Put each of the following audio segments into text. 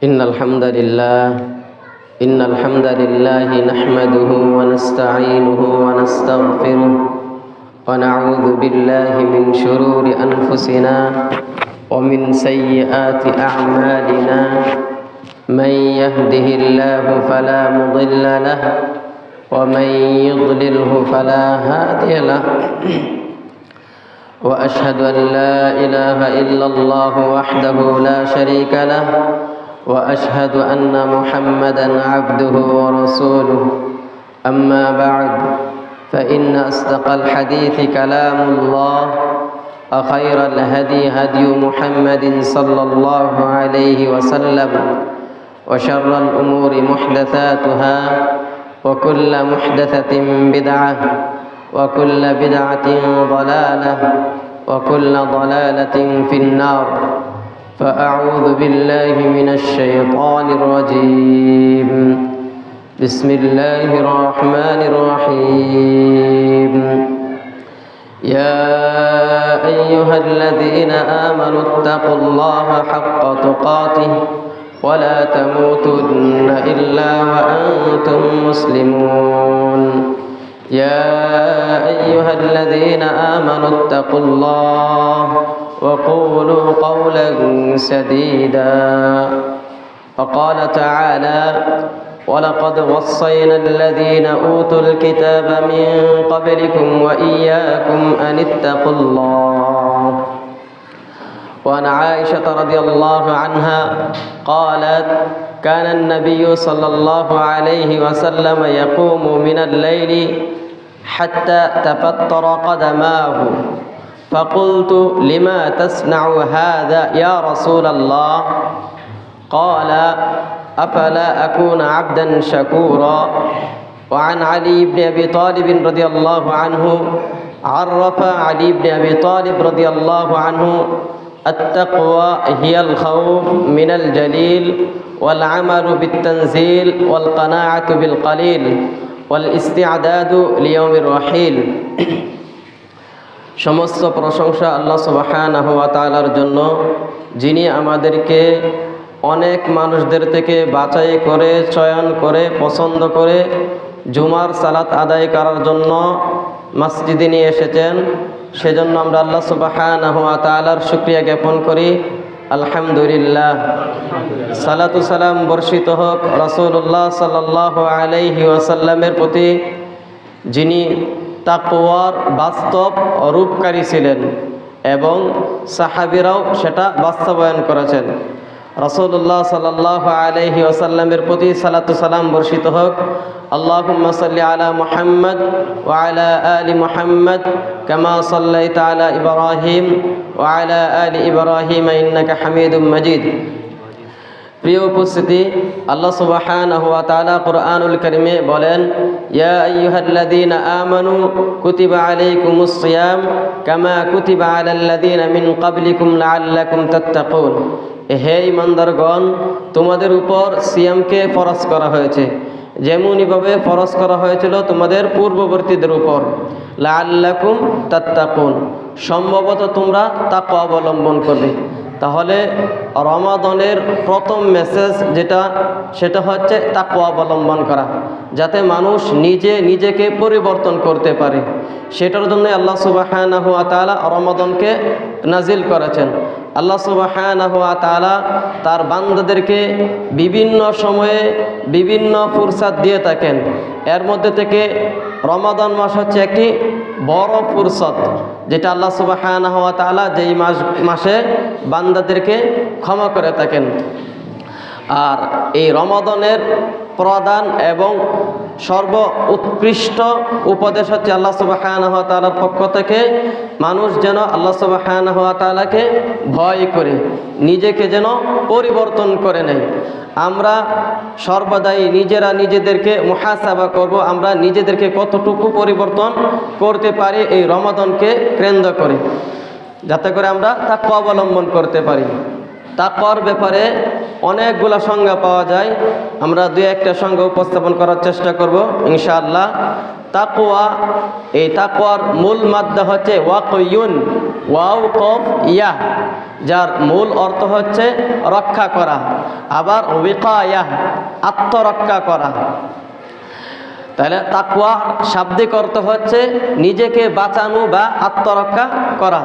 إن الحمد لله نحمده ونستعينه ونستغفره ونعوذ بالله من شرور أنفسنا ومن سيئات أعمالنا من يهده الله فلا مضل له ومن يضلله فلا هادي له وأشهد أن لا إله إلا الله وحده لا شريك له وأشهد أن محمدًا عبده ورسوله أما بعد فإن أصدق الحديث كلام الله وخير الهدي هدي محمد صلى الله عليه وسلم وشر الأمور محدثاتها وكل محدثة بدعة وكل بدعة ضلالة وكل ضلالة في النار فأعوذ بالله من الشيطان الرجيم بسم الله الرحمن الرحيم يا أيها الذين آمنوا اتقوا الله حق تقاته ولا تموتن إلا وأنتم مسلمون يا أيها الذين آمنوا اتقوا الله وقولوا قولا سديدا وقال تعالى ولقد وصينا الذين أوتوا الكتاب من قبلكم وإياكم أن اتقوا الله وعن عائشة رضي الله عنها قالت كان النبي صلى الله عليه وسلم يقوم من الليل حتى تفطر قدماه فقلت لما تصنع هذا يا رسول الله قال أفلا أكون عبدا شكورا وعن علي بن أبي طالب رضي الله عنه عرف علي بن أبي طالب رضي الله عنه التقوى هي الخوف من الجليل والعمل بالتنزيل والقناعة بالقليل والاستعداد ليوم الرحيل সমস্ত প্রশংসা আল্লাহ সুবহানাহু ওয়া তাআলার জন্য, যিনি আমাদেরকে অনেক মানুষদের থেকে বাছাই করে চয়ন করে পছন্দ করে জুমার সালাত আদায় করার জন্য মসজিদে নিয়ে এসেছেন। সেজন্য আমরা আল্লাহ সুবহানাহু ওয়া তাআলার শুকরিয়া জ্ঞাপন করি। আলহামদুলিল্লাহ। সালাতু সালাম বর্ষিত হোক রাসূলুল্লাহ সাল্লাল্লাহু আলাইহি ওয়াসাল্লামের প্রতি, যিনি তাকওয়ার বাস্তব রূপকারী ছিলেন এবং সাহাবীরাও সেটা বাস্তবায়ন করেছেন। রাসূলুল্লাহ সাল্লাল্লাহু আলাইহি ওয়াসাল্লামের প্রতি সালাতু সালাম বর্ষিত হোক। আল্লাহুম্মা সাল্লি আলা মুহাম্মদ ওয়া আলা আলি মুহাম্মদ কামা সাল্লাইতা আলা ইব্রাহিম ওয়া আলা আলি ইব্রাহিম ইন্নাকা হামিদুম মাজিদ। প্রিয় উপস্থিতি, আল্লাহ সুবহানাহু ওয়া তাআলা কুরআনুল কারীমে বলেন, ইয়া আইয়ুহাল্লাযীনা আমানু কুতিবা আলাইকুমুস সিয়াম কামা কুতিবা আলাল্লাযীনা মিন ক্বাবলিকুম লাআল্লাকুম তাত্তাকুন। হে ঈমানদারগণ, তোমাদের উপর সিয়ামকে ফরজ করা হয়েছে যেমনইভাবে ফরজ করা হয়েছিল তোমাদের পূর্ববর্তীদের উপর। লাআল্লাকুম তাত্তাকুন, সম্ভবত তোমরা তাকওয়া অবলম্বন করবে। তাহলে রমাদানের প্রথম মেসেজ সেটা হচ্ছে তাকওয়া অবলম্বন করা, যাতে মানুষ নিজেকে পরিবর্তন করতে পারে। সেটার জন্য আল্লাহ সুবহানাহু ওয়া তাআলা রমাদানকে নাজিল করেছেন। আল্লাহ সুবহানাহু ওয়া তাআলা তার বান্দাদেরকে বিভিন্ন সময়ে বিভিন্ন ফুরসাত দিয়ে থাকেন। এর মধ্যে থেকে রমাদান মাস হচ্ছে একটি বড় ফুরসত, যেটা আল্লাহ সুবহানাহু ওয়া তাআলা যেই মাসে বান্দাদেরকে ক্ষমা করে থাকেন। আর এই রমাদানের প্রধান এবং সর্ব উৎকৃষ্ট উপদেশ হচ্ছে আল্লাহ সুবহানাহু ওয়া তাআলার পক্ষ থেকে মানুষ যেন আল্লাহ সুবহানাহু ওয়া তাআলাকে ভয় করে নিজেকে যেন পরিবর্তন করে নেয়। আমরা সর্বদাই নিজেদেরকে মুহাসাবা করব, আমরা নিজেদেরকে কতটুকু পরিবর্তন করতে পারি এই রমাদানকে কেন্দ্র করে, যাতে করে আমরা তাকওয়া অবলম্বন করতে পারি। তাকওয়ার ব্যাপারে অনেকগুলা সংজ্ঞা পাওয়া যায়, আমরা দুই একটা সংজ্ঞা উপস্থাপন করার চেষ্টা করব ইনশাআল্লাহ। তাকওয়া, এই তাকওয়ার মূল মাদ্দা হচ্ছে ওয়াকয়ুন, ওয়াও কফ ইয়া। যার মূল অর্থ হচ্ছে রক্ষা করা, আবার ওয়াকায়া আত্মরক্ষা করা। তাহলে তাকওয়া শাব্দিক অর্থ হচ্ছে নিজেকে বাঁচানো বা আত্মরক্ষা করা।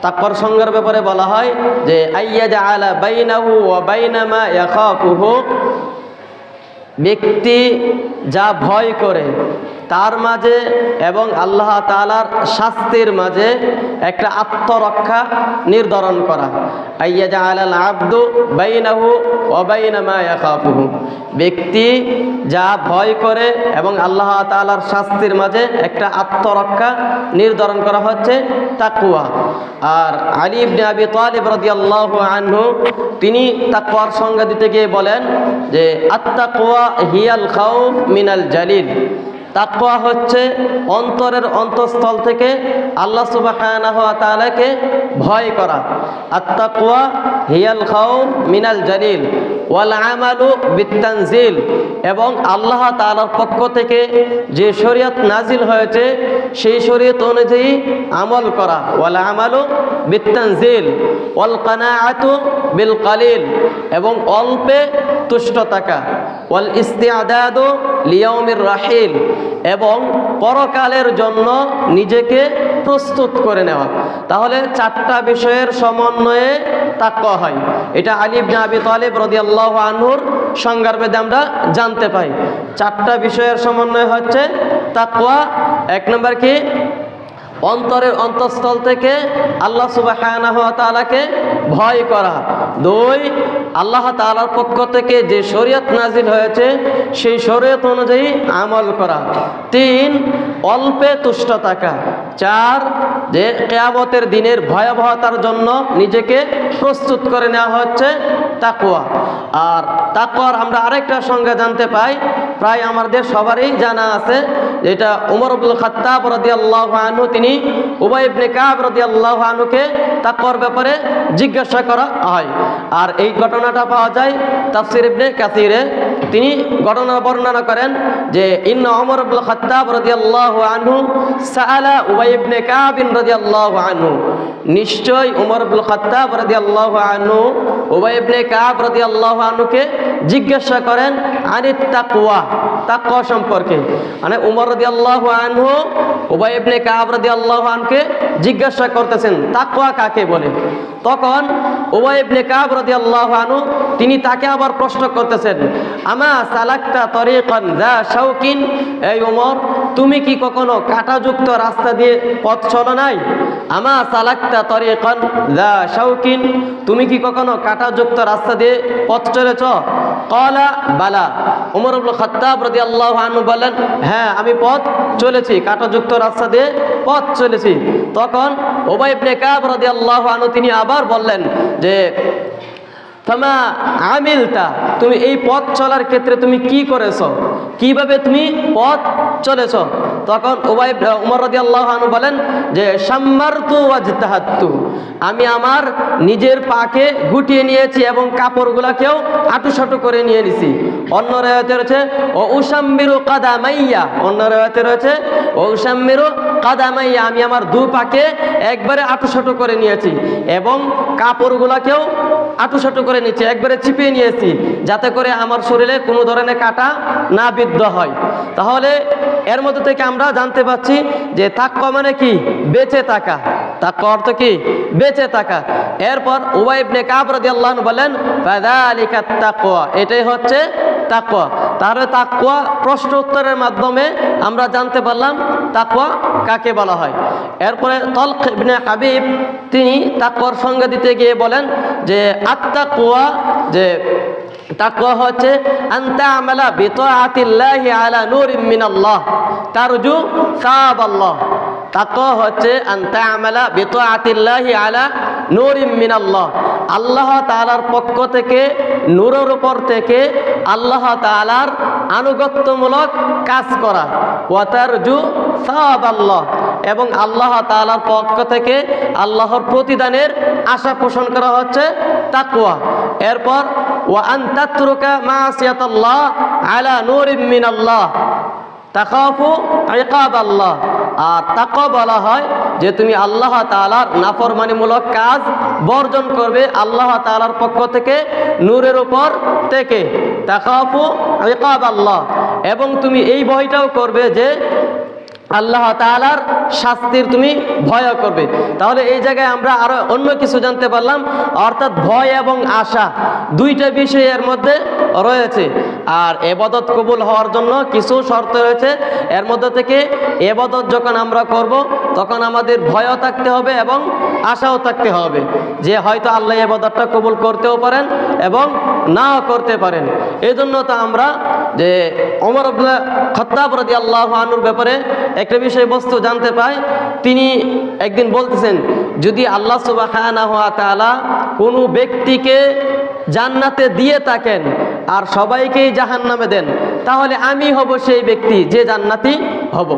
তাকওয়ার সংজ্ঞার ব্যাপারে বলা হয় যে আইয়াজআলা বাইনাহু ওয়া বাইনা মা ইয়াখাফুহু, ব্যক্তি যা ভয় করে তার মাঝে এবং আল্লাহ তাআলার শাস্তির মাঝে একটা আত্মরক্ষা নির্ধারণ করা। আইয়াজআলাল আবদু বাইনাহু ওয়া বাইনা মা ইয়াখাফুহু, ব্যক্তি যা ভয় করে এবং আল্লাহ তাআলার শাস্তির মাঝে একটা আত্মরক্ষা নির্ধারণ করা হচ্ছে তাকওয়া। আর আলী ইবনে আবি তালিব রাদিয়াল্লাহু আনহু তিনি তাকওয়ার সংজ্ঞা দিতে গিয়ে বলেন যে আত-তাকওয়া হিয়াল খাউফ মিনাল জালিল, তাকওয়া হচ্ছে অন্তরের অন্তঃস্থল থেকে আল্লাহ সুবহানাহু ওয়া তাআলাকে ভয় করা। আত-তাকওয়া হিয়াল খাউফ মিনাল জালিল ওয়াল আমালু বিত-তানজিল, এবং আল্লাহ তাআলার পক্ষ থেকে যে শরীয়ত নাজিল হয়েছে সেই শরীয়ত অনুযায়ী আমল করা। ওয়াল আমালু বিত-তানজিল ওয়াল কানাআতু বিল কালিল, এবং অল্পে তুষ্ট থাকা। ওয়াল ইস্তিআদাদু লিয়াউমির রাহিল, এবং পরকালের জন্য নিজেকে প্রস্তুত করে নেওয়া। তাহলে চারটা বিষয়ের সমন্বয়ে তাকওয়া হয়। এটা আলী ইবনে আবি তালিব রাদিয়াল্লাহু আনহুর সংজ্ঞার মধ্যে আমরা জানতে পাই। চারটা বিষয়ের সমন্বয় হচ্ছে তাকওয়া। এক নম্বর কি? অন্তরের অন্তঃস্থল থেকে আল্লাহ সুবহানাহু ওয়া তাআলাকে ভয় করা। দুই, আল্লাহ তাআলার পক্ষ থেকে যে শরীয়ত নাজিল হয়েছে সেই শরীয়ত অনুযায়ী আমল করা। তিন, অল্পে তুষ্ট থাকা। চার, যে কিয়ামতের দিনের ভয়াবহতার জন্য নিজেকে প্রস্তুত করে নেওয়া হচ্ছে তাকওয়া। আর তাকওয়ার আমরা আরেকটা সংজ্ঞা জানতে পাই, প্রায় আমাদের সবারই জানা আছে, যেটা উমর ইবনে খাত্তাব রাদিয়াল্লাহু আনহু তিনি উবাই ইবনে কাব রাদিয়াল্লাহু আনহুকে তাকওয়ার ব্যাপারে জিজ্ঞাসা করা হয়। আর এই ঘটনাটা পাওয়া যায় তাফসীর ইবনে কাসিরে। তিনি ঘটনা বর্ণনা করেন যে ইন্না উমর ইবনে খাত্তাব রাদিয়াল্লাহু আনহু সাআলা উবাই ইবনে কাব রাদিয়াল্লাহু আনহু, নিশ্চয় উমর ইবনে খাত্তাব রাদিয়াল্লাহু আনহু উবাই ইবনে কাব রাদিয়াল্লাহু আনহুকে জিজ্ঞাসা করেন আনিত তাকওয়া, তাকওয়া সম্পর্কে। মানে উমর রাদিয়াল্লাহু আনহু উবাই ইবনে কাব রাদিয়াল্লাহু আনহুকে জিজ্ঞাসা করতেছেন তাকওয়া কাকে বলে। তখন উবাই ইবনে কাব রাদিয়াল্লাহু আনহু তিনি তাকে আবার প্রশ্ন করতেছেন, আমা সালাকতা তরিকান যা শাওকিন, এই উমর তুমি কি কখনো কাঁটাযুক্ত রাস্তা দিয়ে পথ চলো নাই? আমা সালাকতা তরিকান যা শাওকিন, তুমি কি কখনো কাঁটাযুক্ত রাস্তা দিয়ে পথ চলেছ? ক্বালা বালা, উমর ইবনে খাত্তাব রাদিয়াল্লাহু আনহু বলেন, হ্যাঁ আমি পথ চলেছি, কাঁটাযুক্ত রাস্তা দিয়ে পথ চলেছি। তখন উবাই ইবনে কাব রাদিয়াল্লাহু আনহু তিনি আবার বললেন যে ফামা আমিলতা, তুমি এই পথ চলার ক্ষেত্রে তুমি কি করেছো, কিভাবে তুমি পথ চলেছ? তখন উমর রাদিয়াল্লাহু আনহু বলেন যে শাম্মারতু ওয়াজতাহাতু, আমি আমার নিজের পাকে গুটিয়ে নিয়েছি এবং কাপড়গুলোকেও আটুসাটু করে নিয়ে নিছি। অন্য রায়াতে রয়েছে ও উসাম্মিরু কাদামাইয়া, অন্য রায়াতে রয়েছে ও উসাম্মিরু কাদামাইয়া, আমি আমার দু পাকে একবারে আটুসাটু করে নিয়েছি এবং কাপড়গুলোকেও আটুসাটু করে নিয়েছি, একবারে চিপিয়ে নিয়েছি, যাতে করে আমার শরীরে কোনো ধরনের কাঁটা না বিদ্ধ হয়। তাহলে এর মধ্যে থেকে আমরা জানতে পাচ্ছি যে তাকওয়া মানে কি? বেঁচে থাকা। তাকওয়া অর্থ কি? বেঁচে থাকা। এরপর উবাই ইবনে কাব রাদিয়াল্লাহু আনহু বলেন ফাযালিকাত তাকওয়া, এটাই হচ্ছে তাকওয়া। তাহলে তাকওয়া প্রশ্ন উত্তরের মাধ্যমে আমরা জানতে পারলাম তাকওয়া কাকে বলা হয়। এরপরে তালক ইবনে হাবিব তিনি তাকওয়ার সংজ্ঞা দিতে গিয়ে বলেন যে আত-তাকওয়া, যে তাকওয়া হচ্ছে আনতা আমালা বিতাআতিল্লাহি আলা নূরিম মিনাল্লাহ তারজু সাওয়াবাল্লাহ। তাকওয়া হচ্ছে আনতা আমালা বিতাআতিল্লাহি আলা নূরিম মিনাল্লাহ, আল্লাহ তাআলার পক্ষ থেকে নূরের উপর থেকে আল্লাহ তাআলার আনুগত্যমূলক কাজ করা। ওয়া তারজু সাওয়াবাল্লাহ, এবং আল্লাহ তাআলার পক্ষ থেকে আল্লাহর প্রতিদানের আশা পোষণ করা হচ্ছে তাকওয়া। এরপর ওয়া আন তাতরুকা মাসিয়াতাল্লাহ আলা নূরিম মিনাল্লাহ তাখাফু ইকাবাল্লাহ, আর তাকওয়া বলা হয় যে তুমি আল্লাহ তাআলার নাফরমানিমূলক কাজ বর্জন করবে আল্লাহ তাআলার পক্ষ থেকে নূরের উপর থেকে, তাখাফু ইকাব আল্লাহ, এবং তুমি এই ভয়টাও করবে যে আল্লাহ তাআলার শাস্তির তুমি ভয় করবে। তাহলে এই জায়গায় আমরা আরো অন্য কিছু জানতে পারলাম, অর্থাৎ ভয় এবং আশা দুইটা বিষয় এর মধ্যে রয়েছে। আর ইবাদত কবুল হওয়ার জন্য কিছু শর্ত রয়েছে, এর মধ্যে থেকে ইবাদত যখন আমরা করব তখন আমাদের ভয়ও থাকতে হবে এবং আশাও থাকতে হবে যে হয়তো আল্লাহ ইবাদতটা কবুল করতেও পারেন এবং নাও করতে পারেন। এই জন্য তো আমরা যে ওমর ইবনে খাত্তাব রাদিয়াল্লাহু আনহুর ব্যাপারে একটা বিষয়বস্তু জানতে পাই। তিনি একদিন বলতেছেন, যদি আল্লাহ সুবহানাহু ওয়া তাআলা কোনো ব্যক্তিকে জান্নাতে দিয়ে থাকেন আর সবাইকেই জাহান্নামে দেন, তাহলে আমি হব সেই ব্যক্তি যে জান্নাতি হব।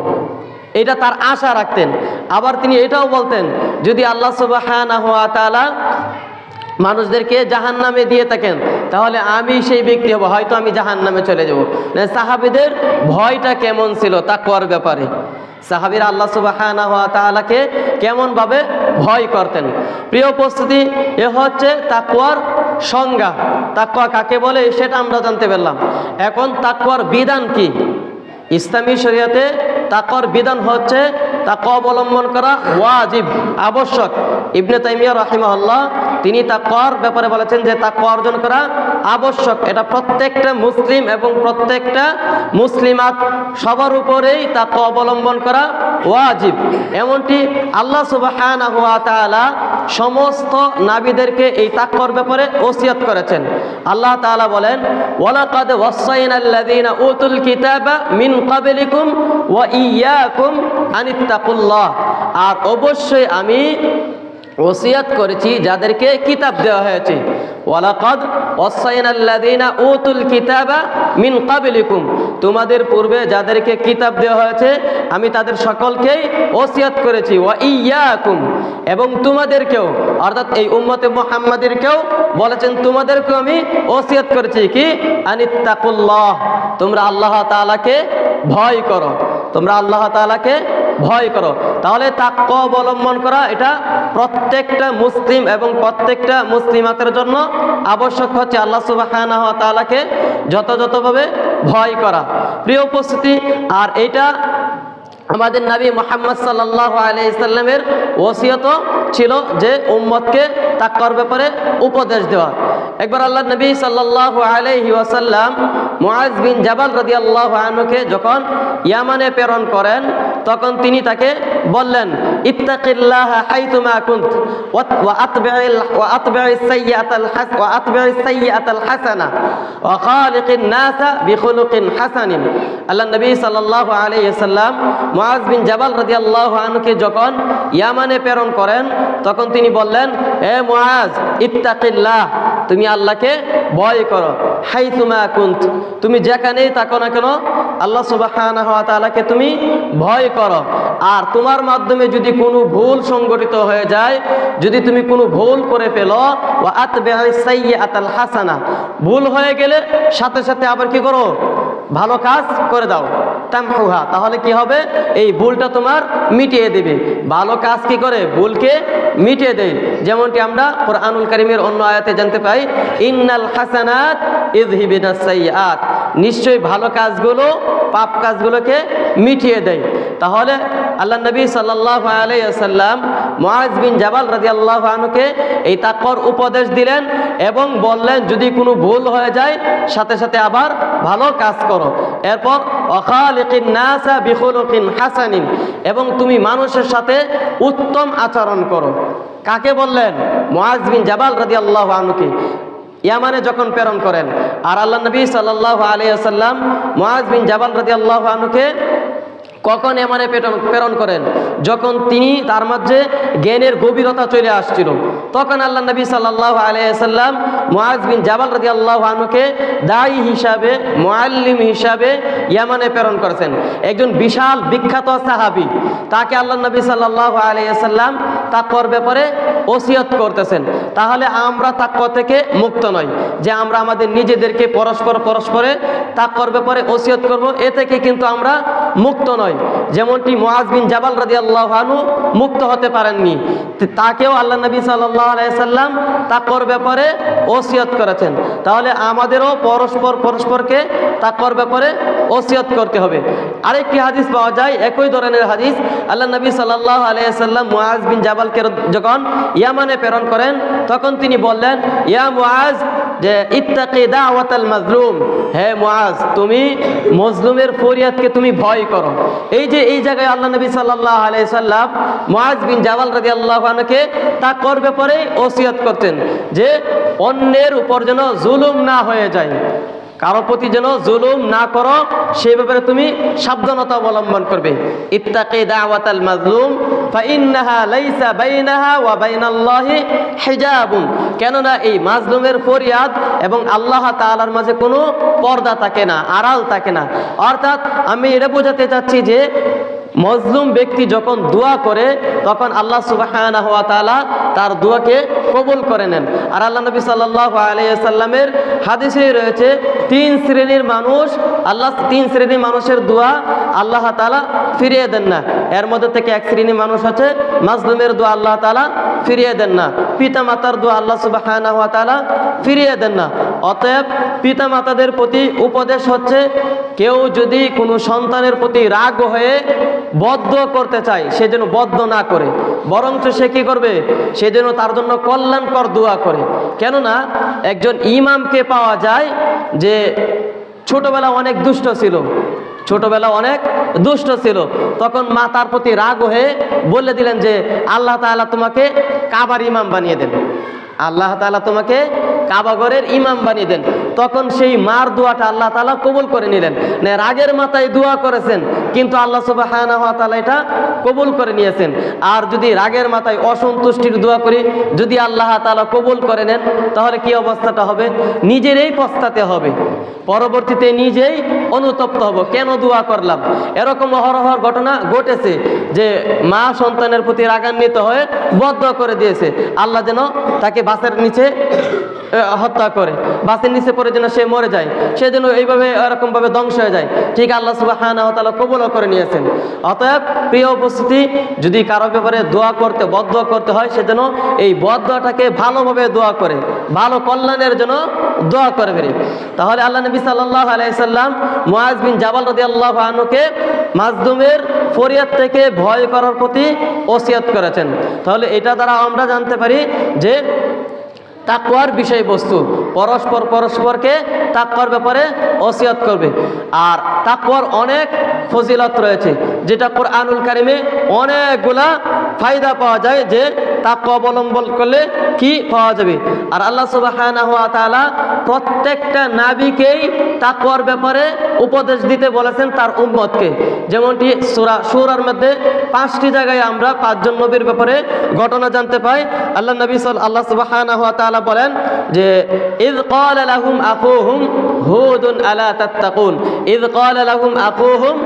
এটা তার আশা রাখতেন। আবার তিনি এটাও বলতেন, যদি আল্লাহ সুবহানাহু ওয়া তাআলা মানুষদেরকে জাহান্নামে দিয়ে থাকেন তাহলে আমি সেই ব্যক্তি হব, হয়তো আমি জাহান্নামে চলে যাব। সাহাবীদের ভয়টা কেমন ছিল তাকওয়ার ব্যাপারে, সাহাবীরা আল্লাহ সুবহানাহু ওয়া তাআলাকে কেমন ভাবে ভয় করতেন। প্রিয় উপস্থিতি, এ হচ্ছে তাকওয়ার সংজ্ঞা। তাকওয়া কাকে বলে সেটা আমরা জানতে পারলাম। এখন তাকওয়ার বিধান কি? ইসলামী শরীয়তে তাকওয়ার বিধান হচ্ছে তাকওয়া অবলম্বন করা ওয়াজিব, আবশ্যক। ইবনে তাইমিয়া রাহিমাহুল্লাহ তিনি তাকওয়ার ব্যাপারে বলেছেন যে তাকওয়া অর্জন করা আবশ্যক। এটা প্রত্যেকটা মুসলিম এবং প্রত্যেকটা মুসলিমাত সবার উপরেই তাকওয়া অবলম্বন করা ওয়াজিব। এমনটি আল্লাহ সুবহানাহু ওয়া তাআলা সমস্ত নবীদেরকে এই তাকওয়ার ব্যাপারে ওসিয়ত করেছেন। আল্লাহ তাআলা বলেন, ওয়ালাকাদ ওয়াসাইনাল্লাযীনা উতুল কিতাবা মিন ক্বাবলিকুম ওয়া ইয়্যাকুম আনিত্তাকুল্লাহ, আর অবশ্যই আমি ওসিয়ত করেছি যাদেরকে কিতাব দেওয়া হয়েছে। ওয়ালাকাদ ওয়াসাইনাল্লাযীনা উতুল কিতাবা মিন ক্বাবলিকুম, তোমাদের পূর্বে যাদেরকে কিতাব দেওয়া হয়েছে আমি তাদের সকলকেই ওসিয়ত করেছি। ওয়া ইয়্যাকুম, এবং তোমাদেরকেও, অর্থাৎ এই উম্মতে মুহাম্মাদেরকেও বলেছেন তোমাদেরকেও আমি ওসিয়ত করেছি কি, আনিত্তাকুল্লাহ, তোমরা আল্লাহ তাআলাকে ভয় করো, তোমরা আল্লাহ তাআলাকে ভয় করো। তাহলে তাকওয়া অবলম্বন করা এটা প্রত্যেকটা মুসলিম এবং প্রত্যেকটা মুসলিমাতের জন্য আবশ্যক হচ্ছে আল্লাহ সুবহানাহু ওয়া তাআলাকে যথাযথভাবে ভয় করা। প্রিয় উপস্থিতি, আর এটা আমাদের নবী মুহাম্মদ সাল্লাল্লাহু আলাইহি সাল্লামের ওসিয়ত ছিল যে উম্মতকে তাকওয়ার ব্যাপারে উপদেশ দেওয়া। একবার আল্লাহ নবী সাল্লাল্লাহু আলাইহি ওয়াসাল্লাম মুআজ বিন জাবাল রাদিয়াল্লাহু আনহুকে যখন ইয়ামানে প্রেরণ করেন তখন তিনি তাকে বললেন, ইত্তাকিল্লাহা হাইতুমা কুনত ওয়া আতবি'is সাইয়্যাতাল হাসানা ওয়া খালিকিন নাসা বিখুলুকিন হাসানিন। আল্লাহ নবী সাল্লাল্লাহু আলাইহি ওয়াসাল্লাম মুআজ বিন জাবাল রাদিয়াল্লাহু আনহুকে যখন ইয়ামানে প্রেরণ করেন তখন তিনি বললেন, হে মুআজ, ইত্তাকিল্লাহ, তুমি আল্লাহকে ভয় করো, হাইতুমা কুনত, তুমি যেখানেই থাকো না কেন আল্লাহ সুবহানাহু ওয়া তাআলাকে তুমি ভয় করো। আর তোমার মাধ্যমে যদি কোনো ভুল সংগঠিত হয়ে যায়, যদি তুমি কোনো ভুল করে ফেলো, ওয়া আতবি'is সাইয়্যাতাল হাসানা, ভুল হয়ে গেলে সাথে সাথে আবার কি করো, ভালো কাজ করে দাও, তামহুহা, তাহলে কি হবে, এই ভুলটা তোমার মিটিয়ে দেবে। ভালো কাজ কি করে, ভুলকে মিটিয়ে দেয়। যেমনটি আমরা কুরআনুল কারীমের অন্য আয়াতে জানতে পাই, ইন্নাল হাসানাত ইযহিবিনাস সাইয়্যাত, নিশ্চয়ই ভালো কাজগুলো পাপ কাজগুলোকে মিটিয়ে দেয়। তাহলে আল্লাহ নবী সাল্লাল্লাহু আলাইহি ওয়াসাল্লাম মুআজ বিন জাবাল রাদিয়াল্লাহু আনহুকে এই তাকওয়ার উপদেশ দিলেন এবং বললেন, যদি কোনো ভুল হয়ে যায় সাথে সাথে আবার ভালো কাজ করো। এরপর ওয়াখালিকিন নাসা বিখুলুকিন হাসানিন, এবং তুমি মানুষের সাথে উত্তম আচরণ করো। কাকে বললেন? মুআজ বিন জাবাল রাদিয়াল্লাহু আনহুকে ইয়ামানে যখন প্রেরণ করেন। আর আল্লাহ নবী সাল্লাল্লাহু আলাইহি ওয়াসাল্লাম মুআজ বিন জাবাল রাদিয়াল্লাহু আনহুকে কখন ইয়ামানে প্রেরণ করেন? যখন তিনি তার মধ্যে জ্ঞানের গভীরতা চলে আসছিল, তখন আল্লাহ নবী সাল্লাল্লাহু আলাইহি ওয়াসাল্লাম মুআজ বিন জাবাল রাদিয়াল্লাহু আনহুকে দায়ী হিসাবে, মুআল্লিম হিসাবে ইয়ামানে প্রেরণ করেছেন। একজন বিশাল বিখ্যাত সাহাবী, তাকে আল্লাহ নবী সাল্লাল্লাহু আলাইহি ওয়াসাল্লাম তাকওয়ার ব্যাপারে ওসিয়ত করতেছেন। তাহলে আমরা তাকওয়া থেকে মুক্ত নই যে আমরা আমাদের নিজেদেরকে পরস্পরে তাকওয়ার ব্যাপারে ওসিয়ত করব, এ থেকে কিন্তু আমরা মুক্ত নয়। যেমনটি মুআজ বিন জাবাল রাদিয়াল্লাহু আনহু মুক্ত হতে পারেননি, তাকেও আল্লাহ নবী সাল্লাল্লাহু আলাইহি সাল্লাম তাকওয়ার ব্যাপারে ওসিয়ত করেছেন। তাহলে আমাদেরও পরস্পরকে তাকওয়ার ব্যাপারে ওসিয়ত করতে হবে। আরেকটি হাদিস পাওয়া যায়, একই ধরনের হাদিস। আল্লাহ নবী সাল্লাল্লাহু আলাইহি সাল্লাম মুআজ বিন জাবালকে যখন ইয়ামানে প্রেরণ করেন, তখন তিনি বললেন, ইয়া মুআজ, যে ইত্তাকি দাওয়াতাল মাজলুম, হে মুআজ, তুমি মজলুমের ফরিয়াদকে তুমি ভয় করো। এই যে এই জায়গায় আল্লাহ নবী সাল্লাল্লাহু আলাইহি সাল্লাম মুআজ বিন জাবাল রাদিয়াল্লাহু আনহুকে তাকওয়ার ব্যাপারে ওসিয়ত করতেন, যে অন্যের উপর যেন জুলুম না হয়ে যায়, কারো প্রতি যেন জুলুম না করো, সেই ব্যাপারে তুমি সাবধানতা অবলম্বন করবে। ইত্তাকি দাওয়াতাল মাজলুম ফাইন্নাহা লাইসা বাইনাহা ওয়া বাইনাল্লাহি হিজাবুন, কেননা এই মাজলুমের ফরিয়াদ এবং আল্লাহ তাআলার মাঝে কোনো পর্দা থাকে না, আড়াল থাকে না। অর্থাৎ আমি এটা বোঝাতে চাচ্ছি যে মজলুম ব্যক্তি যখন দোয়া করে, তখন আল্লাহ সুবহানাহু ওয়া তাআলা তার দোয়াকে কবুল করে নেন। আর আল্লাহ নবী সাল্লাল্লাহু আলাইহি সাল্লামের হাদিসে রয়েছে, তিন শ্রেণীর মানুষের দোয়া আল্লাহ তাআলা ফিরিয়ে দেন না। এর মধ্যে থেকে এক শ্রেণীর মানুষ হচ্ছে মাজলুমের দোয়া আল্লাহ তাআলা ফিরিয়ে দেন না, পিতা মাতার দোয়া আল্লাহ সুবহানাহু ওয়া তাআলা ফিরিয়ে দেন না। অতএব পিতা মাতাদের প্রতি উপদেশ হচ্ছে, কেউ যদি কোনো সন্তানের প্রতি রাগ হয়ে বদ্ধ করতে চায়, সে যেন বদ্ধ না করে, বরঞ্চ সে কি করবে, সে যেন তার জন্য কল্যাণকর দোয়া করে। কেননা একজন ইমামকে পাওয়া যায় যে ছোটবেলা অনেক দুষ্ট ছিল, তখন মা তার প্রতি রাগ হয়ে বলে দিলেন যে আল্লাহ তাআলা তোমাকে কাবার ইমাম বানিয়ে দেন, আল্লাহ তাআলা তোমাকে কাবাগরের ইমাম বানিয়ে দেন। তখন সেই মার দোয়াটা আল্লাহ তাআলা কবুল করে নিলেন। না, রাগের মাথায় দোয়া করেছেন, কিন্তু আল্লাহ সুবহানাহু ওয়া তাআলা এটা কবুল করে নিয়েছেন। আর যদি রাগের মাথায় অসন্তুষ্টির দোয়া করি, যদি আল্লাহ তাআলা কবুল করে নেন, তাহলে কি অবস্থাটা হবে? নিজেরই পস্তাতে হবে, পরবর্তীতে নিজেই অনুতপ্ত হব, কেন দোয়া করলাম। এরকম অহরহর ঘটনা ঘটেছে যে মা সন্তানের প্রতি রাগান্বিত হয়ে বদ্ধ করে দিয়েছে, আল্লাহ যেন তাকে বাসের নিচে হত্যা করে, বাসের নিচে পড়ে যেন সে মরে যায়, সে যেন এইভাবে এরকমভাবে ধ্বংস হয়ে যায়। ঠিক আল্লাহ সুবহানাহু ওয়া তাআলা কবুল করে নিয়েছেন। অতএব প্রিয় উপস্থিতি, যদি কারো ব্যাপারে দোয়া করতে বদদোয়া করতে হয়, সে যেন এই বদদোয়াটাকে ভালোভাবে দোয়া করে, ভালো কল্যাণের জন্য দোয়া করে বেরি। তাহলে আল্লাহ নবী সাল্লাল্লাহু আলাইহি সাল্লাম মুআজ বিন জাবাল রাদিয়াল্লাহু আনহুকে মাজলুমের ফরিয়াদ থেকে ভয় করার প্রতি ওসিয়ত করেছেন। তাহলে এটা দ্বারা আমরা জানতে পারি যে তাকওয়ার বিষয়বস্তু, পরস্পরকে তাকওয়ার ব্যাপারে ওসিয়ত করবে। আর তাকওয়ার অনেক ফজিলত রয়েছে, যেটা কোরআনুল কারিমে অনেকগুলা ফায়দা পাওয়া যায়, যে তাকওয়া অবলম্বন করলে কি পাওয়া যাবে। আর আল্লাহ সুবহানাহু ওয়া তাআলা প্রত্যেকটা নবীকেই তাকওয়ার ব্যাপারে উপদেশ দিতে বলেছেন তার উম্মতকে। যেমনটি সূরা শুরার মধ্যে 5টি জায়গায় আমরা 5 জন নবীর ব্যাপারে ঘটনা জানতে পাই। আল্লাহ সুবহানাহু ওয়া তাআলা বলেন যে ইয ক্বালা লাহুম আখুহুম হুদুন আলা তাত্তাকুন, ইয ক্বালা লাহুম আখুহুম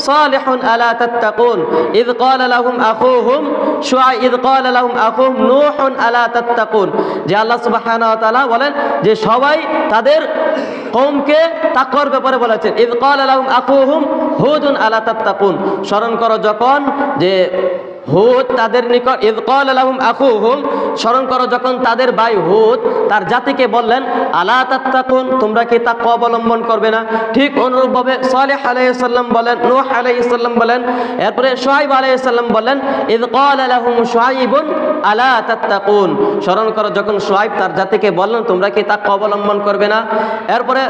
সালিহুন আলা তাত্তাকুন, ইয ক্বালা লাহুম আখুহুম শুআইব, ইয ক্বালা লাহুম আখুহুম নূহুন আলা তাত্তাকুন। যে আল্লাহ সুবহানাহু ওয়া তাআলা বলেন যে সবাই তাদের কওমকে তাকওয়ার ব্যাপারে বলেছেন। ইয ক্বালা লাহুম আখুহুম হুদুন আলা তাত্তাকুন, স্মরণ করো যখন যে হুদ তাদের নিকট, ইয ক্বালা লাহুম আখুহুম, স্মরণ করো যখন তাদের ভাই হুদ তার জাতিকে বললেন আলা তাত্তাকুন, তোমরা কি তাকওয়া অবলম্বন করবে না। ঠিক অনুরূপভাবে সালেহ আলাইহিস সালাম বলেন, নূহ আলাইহিস সালাম বলেন, এরপরে শুআইব আলাইহিস সালাম বলেন ইয ক্বালা লাহুম শুআইবুন আলা তাত্তাকুন, স্মরণ করো যখন শুআইব তার জাতিকে বললেন তোমরা কি তাকওয়া অবলম্বন করবে না। এরপরে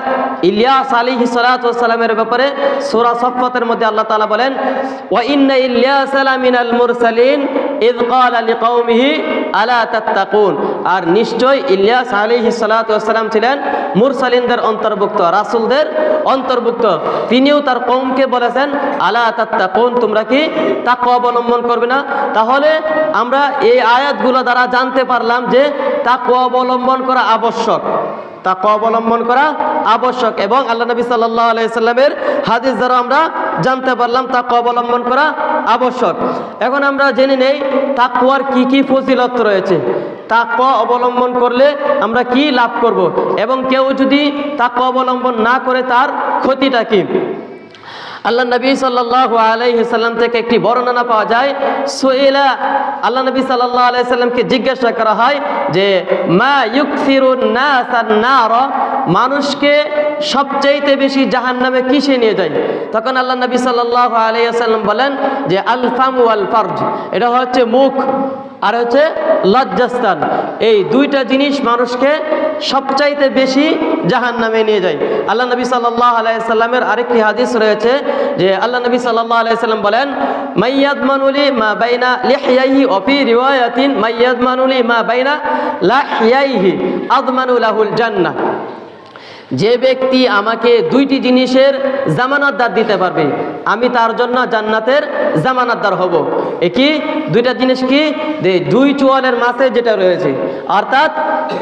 ইলিয়াস আলাইহিস সালাতু ওয়াস সালামের ব্যাপারে সূরা সাফফাতের মধ্যে আল্লাহ তাআলা বলেন ওয়া ইন্না ইলিয়াসা লামিনাল মুরসালিন ইয ক্বালা লিকাওমিহি আলা তাত্তাকুন, আর নিশ্চয় ইলিয়াস আলাইহিস সালাতু ওয়াস সালাম ছিলেন মুরসালিনদের অন্তর্ভুক্ত, রাসূলদের অন্তর্ভুক্ত। তিনিও তার কওমকে বলেছেন আলা তাত্তাকুন, তোমরা কি তাকওয়া অবলম্বন করবে না। তাহলে আমরা এই আয়াতগুলো দ্বারা জানতে পারলাম যে তাকওয়া অবলম্বন করা আবশ্যক, তাকওয়া অবলম্বন করা আবশ্যক। এবং আল্লাহ নবী সাল্লাল্লাহু আলাইহি সাল্লামের হাদিস দ্বারা আমরা জানতে পারলাম তাকওয়া অবলম্বন করা আবশ্যক। এখন আমরা জেনে নেই তাকওয়ার কি কি ফজিলত রয়েছে, তাকওয়া অবলম্বন করলে আমরা কি লাভ করব, এবং কেউ যদি তাকওয়া অবলম্বন না করে তার ক্ষতিটা কি। আল্লাহ নবী সাল্লাল্লাহু আলাইহি সাল্লাম থেকে একটি বর্ণনা পাওয়া যায়, সুইলা, আল্লাহ নবী সাল্লাল্লাহু আলাইহি সাল্লামকে জিজ্ঞাসা করা হয় যে মা ইউকসিরুন নাসান নার, মানুষকে সবচাইতে বেশি জাহান্নামে কিসে নিয়ে যায়? তখন আল্লাহ নবী সাল্লাল্লাহু আলাইহি সাল্লাম বলেন যে আল ফাম ওয়াল ফারজ, এটা হচ্ছে মুখ আর হচ্ছে লজ্জাস্থান। এই দুইটা জিনিস মানুষকে সবচাইতে বেশি জাহান্নামে নিয়ে যায়। আল্লাহ নবী সাল্লাল্লাহু আলাইহি সাল্লামের আরেকটি হাদিস রয়েছে যে আল্লাহ নবী সাল্লাল্লাহু আলাইহি সাল্লাম বলেন মাইয়াদমানুলি মা বাইনা লিহইয়াহি ওয়া ফি রিওয়ায়াতিন মাইয়াদমানুলি মা বাইনা লাহইয়াহি আযমানু লাহুল জান্নাহ, যে ব্যক্তি আমাকে দুইটি জিনিসের জামানতদার দিতে পারবে আমি তার জন্য জান্নাতের জামানতদার হব। কি দুইটা জিনিস? কি দুই চোয়ালের মাঝে যেটা রয়েছে অর্থাৎ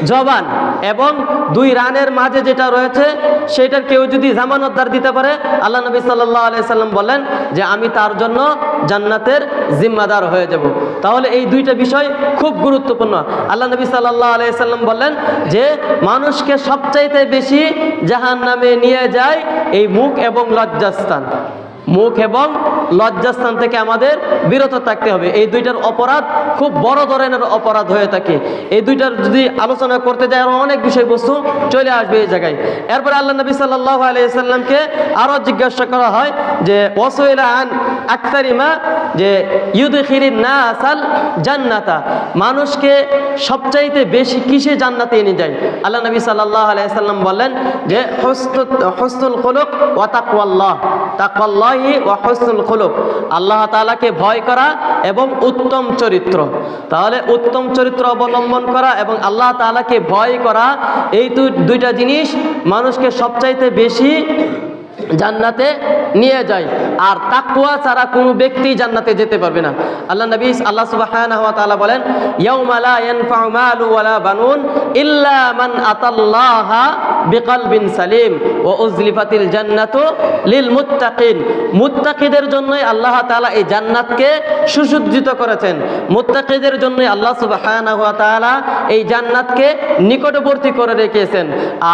জবান এবং দুই রানের মাঝে যেটা রয়েছে সেটার কেউ যদি জামানতদার দিতে পারে, আল্লাহ নবী সাল্লাল্লাহু আলাইহি সাল্লাম বলেন যে আমি তার জন্য জান্নাতের জিম্মাদার হয়ে যাব। তাহলে এই দুইটা বিষয় খুব গুরুত্বপূর্ণ। আল্লাহ নবী সাল্লাল্লাহু আলাইহি সাল্লাম বললেন যে মানুষকে সবচাইতে বেশি জাহান্নামে নিয়ে যায় এই মুখ এবং লজ্জাস্থান। মুখ এবং লজ্জাস্থান থেকে আমাদের বিরত থাকতে হবে। এই দুইটার অপরাধ খুব বড় ধরনের অপরাধ হয়ে থাকে। এই দুইটার যদি আলোচনা করতে যায় আরো অনেক বিষয়বস্তু চলে আসবে এই জায়গায়। এরপরে আল্লাহ নবী সাল্লাল্লাহু আলাইহি সাল্লামকে আরো জিজ্ঞাসা করা হয় যে ওয়াসুইলা আন আকতারিমা, যে ইউদখিলুন নাসাল জান্নাতা, মানুষকে সবচাইতে বেশি কিসে জান্নাতে নিয়ে যায়? আল্লাহ নবী সাল্লাল্লাহু আলাইহি সাল্লাম বললেন যে হুসনুল খুলুক ওয়া তাকওয়াল্লাহ, তাকওয়াল্লাহি ওয়া হুসনুল খুলুক, আল্লাহ তাআলাকে ভয় করা এবং উত্তম চরিত্র। তাহলে উত্তম চরিত্র অবলম্বন করা এবং আল্লাহ তাআলাকে ভয় করা, এই দুইটা জিনিস মানুষকে সবচাইতে বেশি জান্নাতে নিয়ে যায়। আর তাকওয়া ছাড়া কোনো ব্যক্তি জান্নাতে যেতে পারবে না। আল্লাহ সুবহানাহু ওয়া তাআলা বলেন ইয়াউমা লা ইয়ানফাউ মালু ওয়ালা বানুন ইল্লা মান আতাল্লাহা বিকলবিন সালিম ওয়া উযলিফাতিল জান্নাতু লিল মুত্তাকিন। মুত্তাকিদের জন্যই আল্লাহ তাআলা এই জান্নাতকে সুসজ্জিত করেছেন। মুত্তাকিদের জন্যই আল্লাহ সুবহানাহু ওয়া তাআলা এই জান্নাতকে নিকটবর্তী করে রেখেছেন।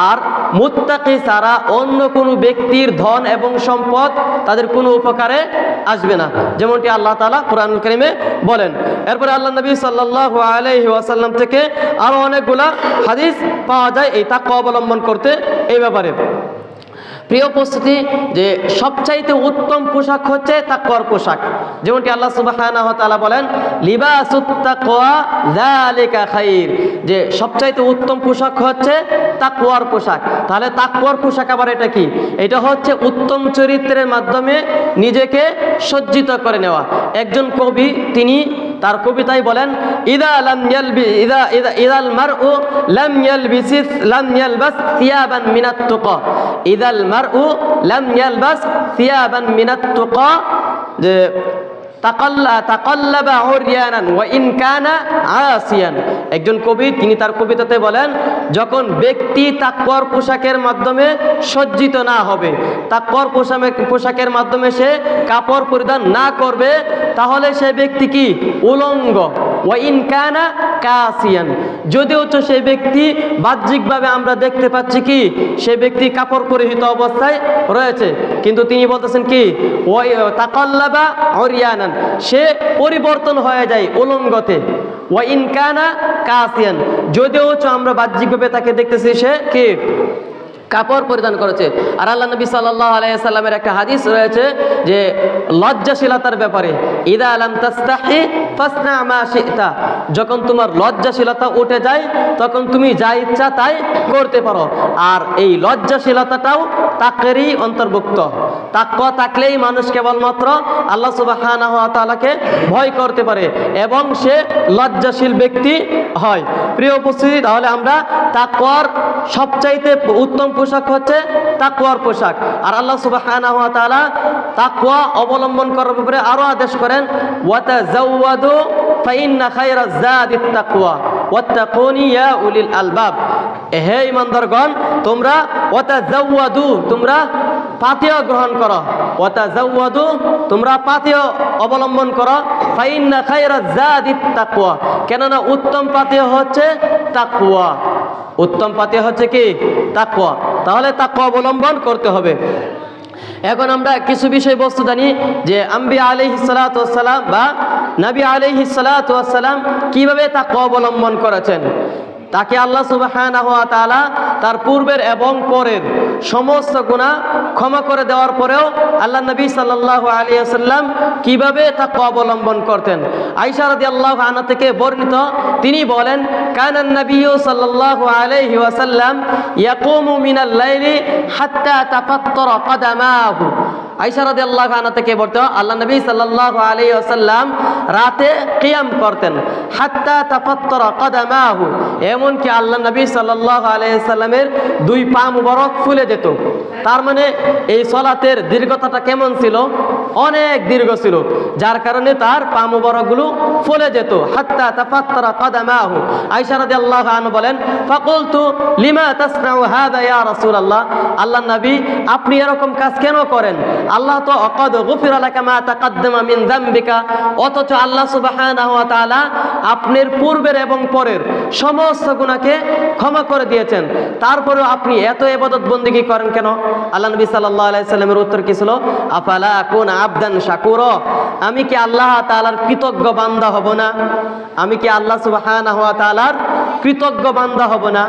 আর মুত্তাকি ছাড়া অন্য কোনো ব্যক্তির ধন এবং সম্পদ তাদের কোনো উপকারে আসবে না, যেমনটি আল্লাহ তাআলা কুরআনুল কারীমে বলেন। এরপরে আল্লাহ নবী সাল্লাল্লাহু আলাইহি ওয়াসাল্লাম থেকে আরো অনেকগুলা হাদিস পাওয়া যায় এই তাকওয়া অবলম্বন করতে এই ব্যাপারে। প্রিয় উপস্থিতি, যে সবচাইতে উত্তম পোশাক হচ্ছে তাকওয়ার পোশাক, যেমনটি আল্লাহ সুবহানাহু ওয়া তাআলা বলেন লিবাসুত তাকওয়া যালিকা খাইর, যে সবচাইতে উত্তম পোশাক হচ্ছে তাকওয়ার পোশাক। তাহলে তাকওয়ার পোশাক আবার এটা কি? এটা হচ্ছে উত্তম চরিত্রের মাধ্যমে নিজেকে সজ্জিত করে নেওয়া। একজন কবি তিনি তার কবিতায় বলেন ইদাল মারউ লাম ইয়ালবাস থিয়াবান মিনাত তুকা, ইদাল মারউ লাম ইয়ালবাস থিয়াবান মিনাত তুকা, যে তাকাল্লাবা উরয়ানান ওয়া ইন কানা আসিয়ান। একজন কবি তিনি তার কবিতাতে বলেন যখন ব্যক্তি তাকওয়ার পোশাকের মাধ্যমে সজ্জিত না হবে, তাকওয়ার পোশাকের মাধ্যমে সে কাপড় পরিধান না করবে, তাহলে সে ব্যক্তি কি? উলঙ্গ। ওয়া ইন কানা কাসিয়ান, যদিও তো সেই ব্যক্তি বাহ্যিকভাবে আমরা দেখতে পাচ্ছি কি সে ব্যক্তি কাপড় পরিহিত অবস্থায় রয়েছে, কিন্তু তিনি বলতেছেন কি তাকাল্লাবা উরয়ানান, সে পরিবর্তন হয়ে যায় উলঙ্গতে। ওয়া ইন কানা কাসিয়ান, যদিও তো আমরা বাহ্যিকভাবে তাকে দেখতেছি সে কি কাপড় পরিধান করেছে। আর আল্লাহ নবী সাল্লাল্লাহু আলাইহি সাল্লামের একটা হাদিস রয়েছে যে লজ্জাশীলতার ব্যাপারে, ইদা লাম তাস্তাহি ফাসনা মা শি'তা, যখন তোমার লজ্জাশীলতা উঠে যায় তখন তুমি যা ইচ্ছা তাই করতে পারো। আর এই লজ্জাশীলতাটাও তাকওয়ারই অন্তর্ভুক্ত। তাকওয়া থাকলেই মানুষ কেবলমাত্র আল্লাহ সুবহানাহু ওয়া তাআলাকে ভয় করতে পারে এবং সে লজ্জাশীল ব্যক্তি হয়। প্রিয় উপস্থিতি, তাহলে আমরা তাকওয়ার সবচাইতে উত্তম পোশাক হচ্ছে তাকওয়ার পোশাক। আর আল্লাহ সুবহানাহু ওয়া তাআলা তাকওয়া অবলম্বন করার ব্যাপারে আরো আদেশ করেন ওয়াতাযাওয়াদু ফাইন্না খায়রাজ যাদিত তাকওয়া ওয়াত্তাকুনি ইয়া উলিল আলবাব। হে ঈমানদারগণ, তোমরা ওয়াতাযাওয়াদু, তোমরা পাথেয় গ্রহণ করো, ওয়াতাযাওয়াদু, তোমরা পাথেয় অবলম্বন করো, ফাইন্না খায়রাজ যাদিত তাকওয়া, কেননা উত্তম পাথেয় হচ্ছে তাকওয়া। উত্তম পাথেয় হচ্ছে কি? তাকওয়া। তাহলে তাকওয়া অবলম্বন করতে হবে। এখন আমরা কিছু বিষয়বস্তু জানি যে আম্বিয়া আলাইহিস সালাতু ওয়াস সালাম বা নবী আলাইহিস সালাতু ওয়াস সালাম কিভাবে তাকওয়া অবলম্বন করেছেন। তাকে আল্লাহ সুবহানাহু ওয়া তাআলা তার পূর্বের এবং পরের সমস্ত গুনাহ ক্ষমা করে দেওয়ার পরেও আল্লাহ নবী সাল্লাল্লাহু আলাইহি ওয়াসাল্লাম কিভাবে তাকওয়া অবলম্বন করতেন। আয়েশা রাদিয়াল্লাহু আনহা থেকে বর্ণিত, তিনি বলেন, কানান নবিয়্যু সাল্লাল্লাহু আলাইহি ওয়াসাল্লাম ইয়াকুমু মিনাল লাইলি হাত্তা তাফাত্তারা কদামাহু। আয়েশা রাদিয়াল্লাহু আনহা থেকে বর্ণিত, আল্লাহ নবী সাল্লাল্লাহু আলাইহি ওয়াসাল্লাম রাতে কিয়াম করতেন, হাত্তা তাফাত্তারা কদামাহু, এমনকি আল্লাহ নবী সাল্লাল্লাহু আলাইহি ওয়াসাল্লামের দুই পা মুবারক ফুলে যেত। তার মানে এই সালাতের দীর্ঘতাটা কেমন ছিল? অনেক দীর্ঘ ছিল, যার কারণে তার পা মুবারকগুলো ফুলে যেত। হাত্তা তাফাত্তারা কদামাহু। আয়েশা রাদিয়াল্লাহু আনহা বলেন, ফাকুলতু লিমা তাসনাউ হাদা ইয়া রাসূলুল্লাহ, আল্লাহ নবী আপনি এরকম কাজ কেন করেন? আল্লাহ তো ক্বাদ গুফিরা লাকা মা তাকাদ্দামা মিন যামবিকা, অথচ আল্লাহ সুবহানাহু ওয়া তাআলা আপনার পূর্বের এবং পরের সমস্ত গুনাহকে ক্ষমা করে দিয়েছেন, তারপরেও আপনি এত ইবাদত বন্দেগী করেন কেন? আল্লাহ নবী সাল্লাল্লাহু আলাইহি সাল্লামের উত্তর কি ছিল? আফালা আকুনা আবদান শাকুরা, আমি কি আল্লাহ তাআলার কৃতজ্ঞ বান্দা হব না? আমি কি আল্লাহ সুবহানাহু ওয়া তাআলার কৃতজ্ঞ বান্দা হব না?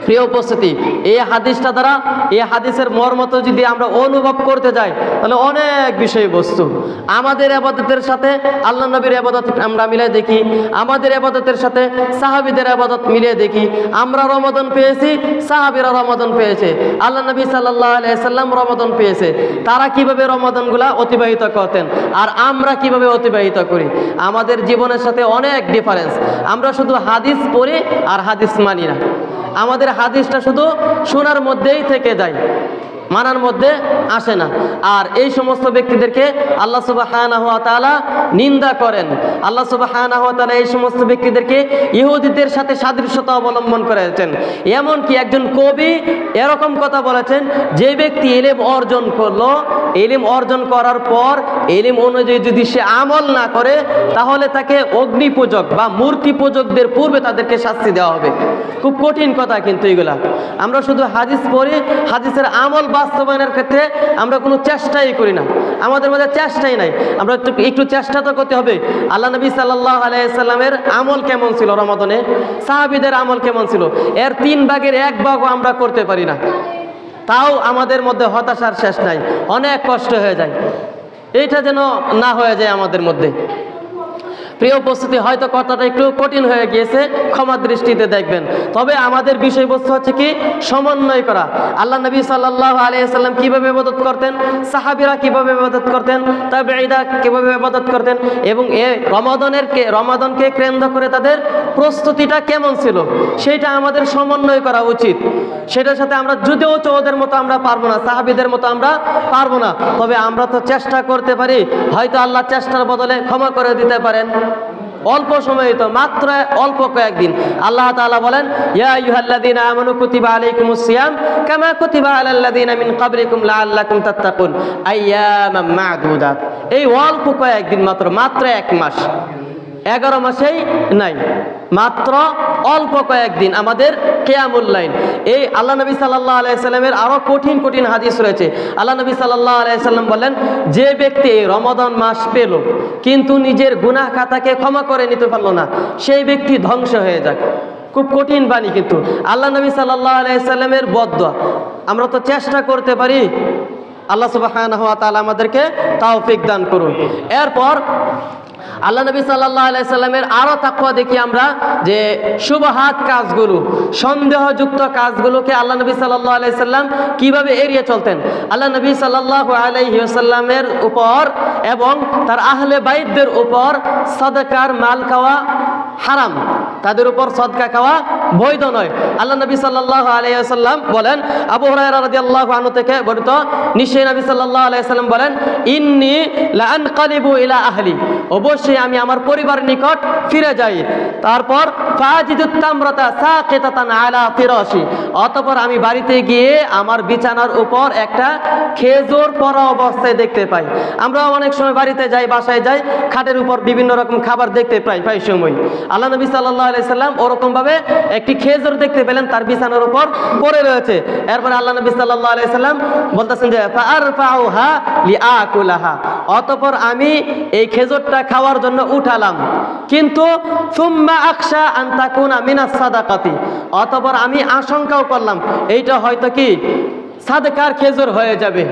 প্রিয় উপস্থিতি, এই হাদিসটা দ্বারা, এই হাদিসের মর্মত যদি আমরা অনুভব করতে যাই, তাহলে অনেক বিষয়বস্তু আমাদের ইবাদতের সাথে আল্লাহ নবীর ইবাদত আমরা মিলিয়ে দেখি, আমাদের ইবাদতের সাথে সাহাবীদের ইবাদত মিলিয়ে দেখি। আমরা রমাদান পেয়েছি, সাহাবীরা রমাদান পেয়েছে, আল্লাহ নবী সাল্লাল্লাহু আলাইহি সাল্লাম রমাদান পেয়েছে। তারা কিভাবে রমাদানগুলা অতিবাহিত করতেন আর আমরা কিভাবে অতিবাহিত করি, আমাদের জীবনের সাথে অনেক ডিফারেন্স। আমরা শুধু হাদিস পড়ি আর হাদিস মানি না, আমাদের হাদিসটা শুধু শোনার মধ্যেই থেকে যায়, মানার মধ্যে আসে না। আর এই সমস্ত ব্যক্তিদেরকে আল্লাহ সুবহানাহু ওয়া তাআলা নিন্দা করেন। আল্লাহ সুবহানাহু ওয়া তাআলা এই সমস্ত ব্যক্তিদেরকে ইহুদিদের সাথে সাদৃশ্যতা অবলম্বন করেছেন। এমনকি একজন কবি এরকম কথা বলেছেন, যে ব্যক্তি ইলম অর্জন করলো, ইলম অর্জন করার পর ইলম অনুযায়ী যদি সে আমল না করে, তাহলে তাকে অগ্নি পূজক বা মূর্তি পূজকদের পূর্বে তাদেরকে শাস্তি দেওয়া হবে। খুব কঠিন কথা কিন্তু এগুলা। আমরা শুধু হাদিস পড়ি, হাদিসের আমল বাস্তবায়নের ক্ষেত্রে আমরা কোনো চেষ্টাই করি না, আমাদের মধ্যে চেষ্টাই নাই। আমরা একটু চেষ্টা তো করতে হবে। আল্লাহ নবী সাল্লাল্লাহু আলাইহি সাল্লামের আমল কেমন ছিল রমাদানে, সাহাবীদের আমল কেমন ছিল, এর 3 ভাগের 1 ভাগও আমরা করতে পারি না। তাও আমাদের মধ্যে হতাশার শেষ নাই, অনেক কষ্ট হয়ে যায়। এইটা যেন না হয়ে যায় আমাদের মধ্যে। প্রিয় উপস্থিতি, হয়তো কথাটা একটু কঠিন হয়ে গিয়েছে, ক্ষমা দৃষ্টিতে দেখবেন। তবে আমাদের বিষয়বস্তু হচ্ছে কি, সমন্বয় করা। আল্লাহ নবী সাল্লাল্লাহু আলাইহি সাল্লাম কিভাবে ইবাদত করতেন, সাহাবীরা কিভাবে ইবাদত করতেন, তাবেঈরা কিভাবে ইবাদত করতেন, এবং এই রমাদানকে কেন্দ্র করে তাদের প্রস্তুতিটা কেমন ছিল, সেটা আমাদের সমন্বয় করা উচিত। সেটার সাথে আমরা যদিও ওদের মতো আমরা পারবো না, সাহাবীদের মতো আমরা পারবো না, তবে আমরা তো চেষ্টা করতে পারি। হয়তো আল্লাহ চেষ্টার বদলে ক্ষমা করে দিতে পারেন। অল্প সময়, তো মাত্র অল্প কয়েকদিন। আল্লাহ তাআলা বলেন, ইয়া আইয়ুহাল্লাযীনা আমানু কুতিবা আলাইকুমুস সিয়াম কামা কুতিবা আলাল্লাযীনা মিন ক্বাবলিকুম লাআল্লাকুম তাত্তাকুন আইয়ামাম মা'দুদাত। এই অল্প কয়েকদিন, মাত্র 1 মাস, 11 মাসেই নাই, মাত্র অল্প কয়েকদিন আমাদের কিয়ামুল লাইল। এই আল্লাহ নবী সাল্লাল্লাহু আলাইহি সাল্লামের আরো কঠিন কঠিন হাদিস রয়েছে। আল্লাহ নবী সাল্লাল্লাহু আলাইহি সাল্লাম বলেন, যে ব্যক্তি রমাদান মাস পেল কিন্তু নিজের গুনাহ খাতাকে ক্ষমা করে নিতে পারলো না, সেই ব্যক্তি ধ্বংস হয়ে যাক। খুব কঠিন বাণী কিন্তু আল্লাহ নবী সাল্লাল্লাহু আলাইহি সাল্লামের বদদোয়া। আমরা তো চেষ্টা করতে পারি, আল্লাহ সুবহানাহু ওয়া তাআলা আমাদেরকে তৌফিক দান করুন। এরপর আল্লাহ নবী সাল্লাল্লাহু আলাইহি সাল্লামের আরো তাকওয়া দেখি আমরা, যে শুবহাত কাজগুলো, সন্দেহযুক্ত কাজগুলোকে আল্লাহ নবী সাল্লাল্লাহু আলাইহি সাল্লাম কিভাবে এড়িয়ে চলতেন। আল্লাহ নবী সাল্লাল্লাহু আলাইহি ওয়াসাল্লামের উপর এবং তার আহলে বাইতদের উপর সাদাকার মাল খাওয়া হারাম, তাদের উপর সদকা খাওয়া বৈধ নয়। আল্লাহ নবী সাল্লাল্লাহু আলাইহি ওয়াসাল্লাম বলেন, আবু হুরায়রা রাদিয়াল্লাহু আনহু থেকে বর্ণিত, নিশ্চয়ই নবী সাল্লাল্লাহু আলাইহি ওয়াসাল্লাম বলেন, ইন্নী লা আনকালিবু ইলা আহলি, অবশ্যই আমি আমার পরিবার নিকট ফিরে যাই। তারপর ফাজিদুত তামরাতা সাকিতাতান আলা ফিরাশি, অতঃপর আমি বাড়িতে গিয়ে আমার বিছানার উপর একটা খেজুর পড়া অবস্থায় দেখতে পাই। আমরা অনেক সময় বাড়িতে যাই, বাসায় যাই, খাটের উপর বিভিন্ন রকম খাবার দেখতে পাই প্রায় সময়। আল্লাহ নবী সাল্লাল্লাহু আলাইহি সাল্লাম ওরকম ভাবে একটি খেজুর দেখতে পেলেন তার বিছানার উপর পড়ে রয়েছে। এরপরে আল্লাহ নবী সাল্লাল্লাহু আলাইহি সাল্লাম বলতেছেন যে ফাআরফাউহা লিআকুলাহা, অতঃপর আমি এই খেজুরটা খাওয়ার জন্য উঠালাম, কিন্তু সুম্মা আখশা আন তাকুনা মিনাস সাদাকাতি, অতঃপর আমি আশঙ্কাও করলাম এইটা হয়তো কি সাদকার খেজুর হয়ে যাবে।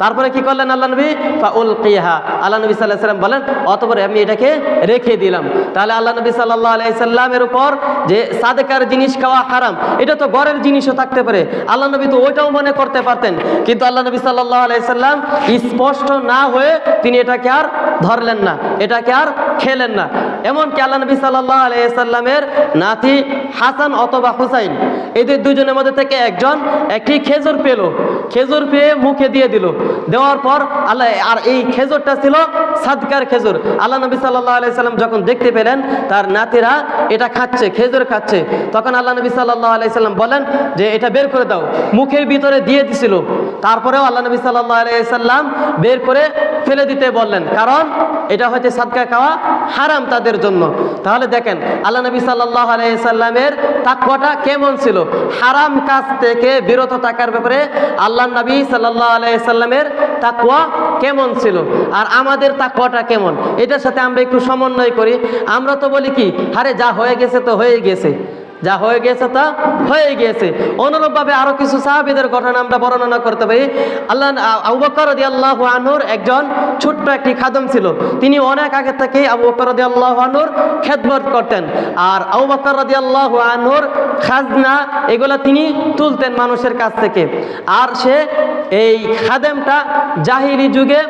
তারপরে কি করলেন আল্লাহ নবী? ফাউলকিহা, আল্লাহ নবী সাল্লাল্লাহু আলাইহি সাল্লাম বলেন অতঃপর আমি এটাকে রেখে দিলাম। তাহলে আল্লাহ নবী সাল্লাল্লাহু আলাইহি সাল্লামের উপর যে সাদকার জিনিস খাওয়া হারাম, এটা তো ঘরের জিনিসও থাকতে পারে, আল্লাহ নবী তো ওইটাও মনে করতে পারতেন, কিন্তু আল্লাহ নবী সাল্লাল্লাহু আলাইহি সাল্লাম স্পষ্ট না হয়ে তিনি এটাকে আর ধরলেন না, এটাকে আর খেলেন না। এমনকি আল্লাহ নবী সাল্লাল্লাহু আলাইহি সাল্লামের নাতি হাসান অথবা হুসাইন, এদের দুজনের মধ্যে থেকে একজন একটি খেজুর পেল, খেজুর পেয়ে মুখে দিয়ে দিল, দেওয়ার পর আল্লাহ, আর এই খেজুরটা ছিল সাদকার খেজুর। আল্লাহ নবী সাল্লাল্লাহু আলাইহি সাল্লাম যখন দেখতে পেলেন তার নাতিরা এটা খাচ্ছে, খেজুর খাচ্ছে, তখন আল্লাহ নবী সাল্লাল্লাহু আলাইহি সাল্লাম বলেন যে এটা বের করে দাও, মুখের ভিতরে দিয়ে দিছিল, তারপরেও আল্লাহ নবী সাল্লাল্লাহু আলাইহি সাল্লাম বের করে ফেলে দিতে বললেন, কারণ এটা হচ্ছে সাদকা খাওয়া হারাম তাদের জন্য। তাহলে দেখেন আল্লাহ নবী সাল্লাল্লাহু আলাইহি সাল্লামের তাকওয়াটা কেমন ছিল, হারাম কাজ থেকে বিরত থাকার ব্যাপারে আল্লাহ নবী সাল্লাল্লাহু আলাইহি সাল্লামের তাকওয়া কেমন ছিল, আর আমাদের তাকওয়াটা কেমন, এটার সাথে আমরা একটু সমন্বয় করি। আমরা তো বলি কি, আরে যা হয়ে গেছে তো হয়ে গেছে, যা হয়ে গেছে তা হয়ে গেছে। অনুরূপভাবে আরো কিছু সাহাবীদের ঘটনা আমরা বর্ণনা করতে পারি। আবু বকর রাদিয়াল্লাহু আনহুর একজন ছোট্ট একটি খাদেম ছিল, তিনি অনেক আগে থেকে আবু বকর রাদিয়াল্লাহু আনহুর খেদমত করতেন, আর আবু বকর রাদিয়াল্লাহু আনহুর খাজনা এগুলা তিনি তুলতেন মানুষের কাছ থেকে। আর সে এই খাদেমটা জাহিলি যুগে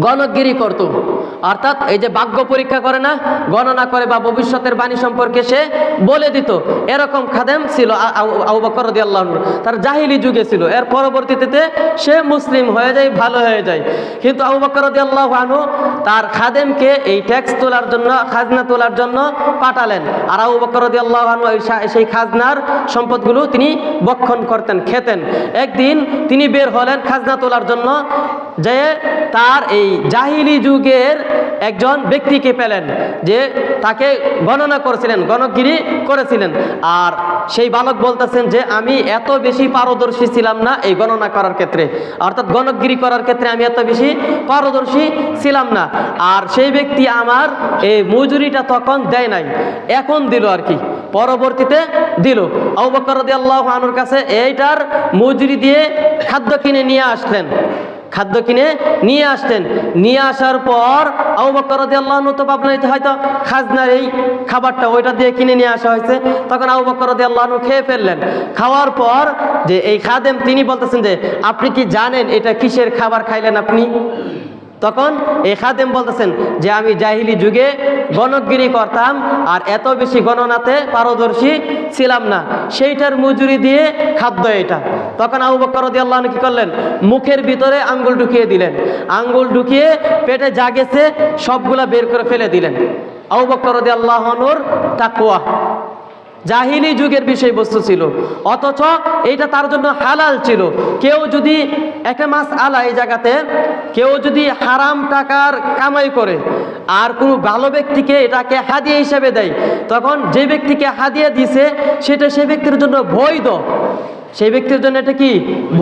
গণকগিরি করত, অর্থাৎ এই যে ভাগ্য পরীক্ষা করে না, গণনা করে বা ভবিষ্যতের বাণী সম্পর্কে সে বলে দিত, এরকম খাদেম ছিল আবু বকর রাদিয়াল্লাহু আনহু, তার জাহিলি যুগে ছিল। এর পরবর্তীতে সে মুসলিম হয়ে যায়, ভালো হয়ে যায়। কিন্তু আবু বকর রাদিয়াল্লাহু আনহু তার খাদেমকে এই ট্যাক্স তোলার জন্য, খাজনা তোলার জন্য পাঠালেন, আর আবু বকর রাদিয়াল্লাহু আনহু সেই খাজনার সম্পদগুলো তিনি ভক্ষণ করতেন, খেতেন। একদিন তিনি বের হলেন খাজনা তোলার জন্য, যে তার এই জাহিলি যুগের একজন ব্যক্তিকে পেলেন যে তাকে গণনা করেছিলেন, গণকগিরি করেছিলেন। আর সেই বালক বলতেছেন যে আমি এত বেশি পারদর্শী ছিলাম না এই গণনা করার ক্ষেত্রে, অর্থাৎ গণকগিরি করার ক্ষেত্রে আমি এত বেশি পারদর্শী ছিলাম না। আর সেই ব্যক্তি আমার এই মজুরিটা তখন দেয় নাই, এখন দিল আর কি, পরবর্তীতে দিল। আবু বকর রাদিয়াল্লাহু আনহুর কাছে এইটার মজুরি দিয়ে খাদ্য কিনে নিয়ে আসলেন, খাদ্য কিনে নিয়ে আসতেন। নিয়ে আসার পর আবু বকর রাদিয়াল্লাহু আনহু তো ভাবলেন হয়তো খাজনার এই খাবারটা ওইটা দিয়ে কিনে নিয়ে আসা হয়েছে, তখন আবু বকর রাদিয়াল্লাহু আনহু খেয়ে ফেললেন। খাওয়ার পর যে এই খাদেম তিনি বলতেছেন যে আপনি কি জানেন এটা কিসের খাবার খাইলেন আপনি? তখন এই খাদেম বলতেছেন যে আমি জাহিলি যুগে গণকগিরি করতাম আর এত বেশি গণনাতে পারদর্শী ছিলাম না, সেইটার মজুরি দিয়ে খাদ্য এটা। তখন আবু বকর রাদিয়াল্লাহু আনহু কি করলেন? মুখের ভিতরে আঙ্গুল ঢুকিয়ে দিলেন, আঙ্গুল ঢুকিয়ে পেটে যা গেছে সবগুলা বের করে ফেলে দিলেন। আবু বকর রাদিয়াল্লাহু আনহুর তাকওয়া জাহিলি যুগের বিষয়বস্তু ছিল, অথচ এইটা তার জন্য হালাল ছিল। কেউ যদি একটা মাসআলা এই জায়গাতে কেউ যদি হারাম টাকার কামাই করে আর কোনো ভালো ব্যক্তিকে এটাকে হাদিয়া হিসেবে দেয়, তখন যে ব্যক্তিকে হাদিয়া দিছে সেটা সেই ব্যক্তির জন্য বৈধ, সেই ব্যক্তির জন্য এটা কি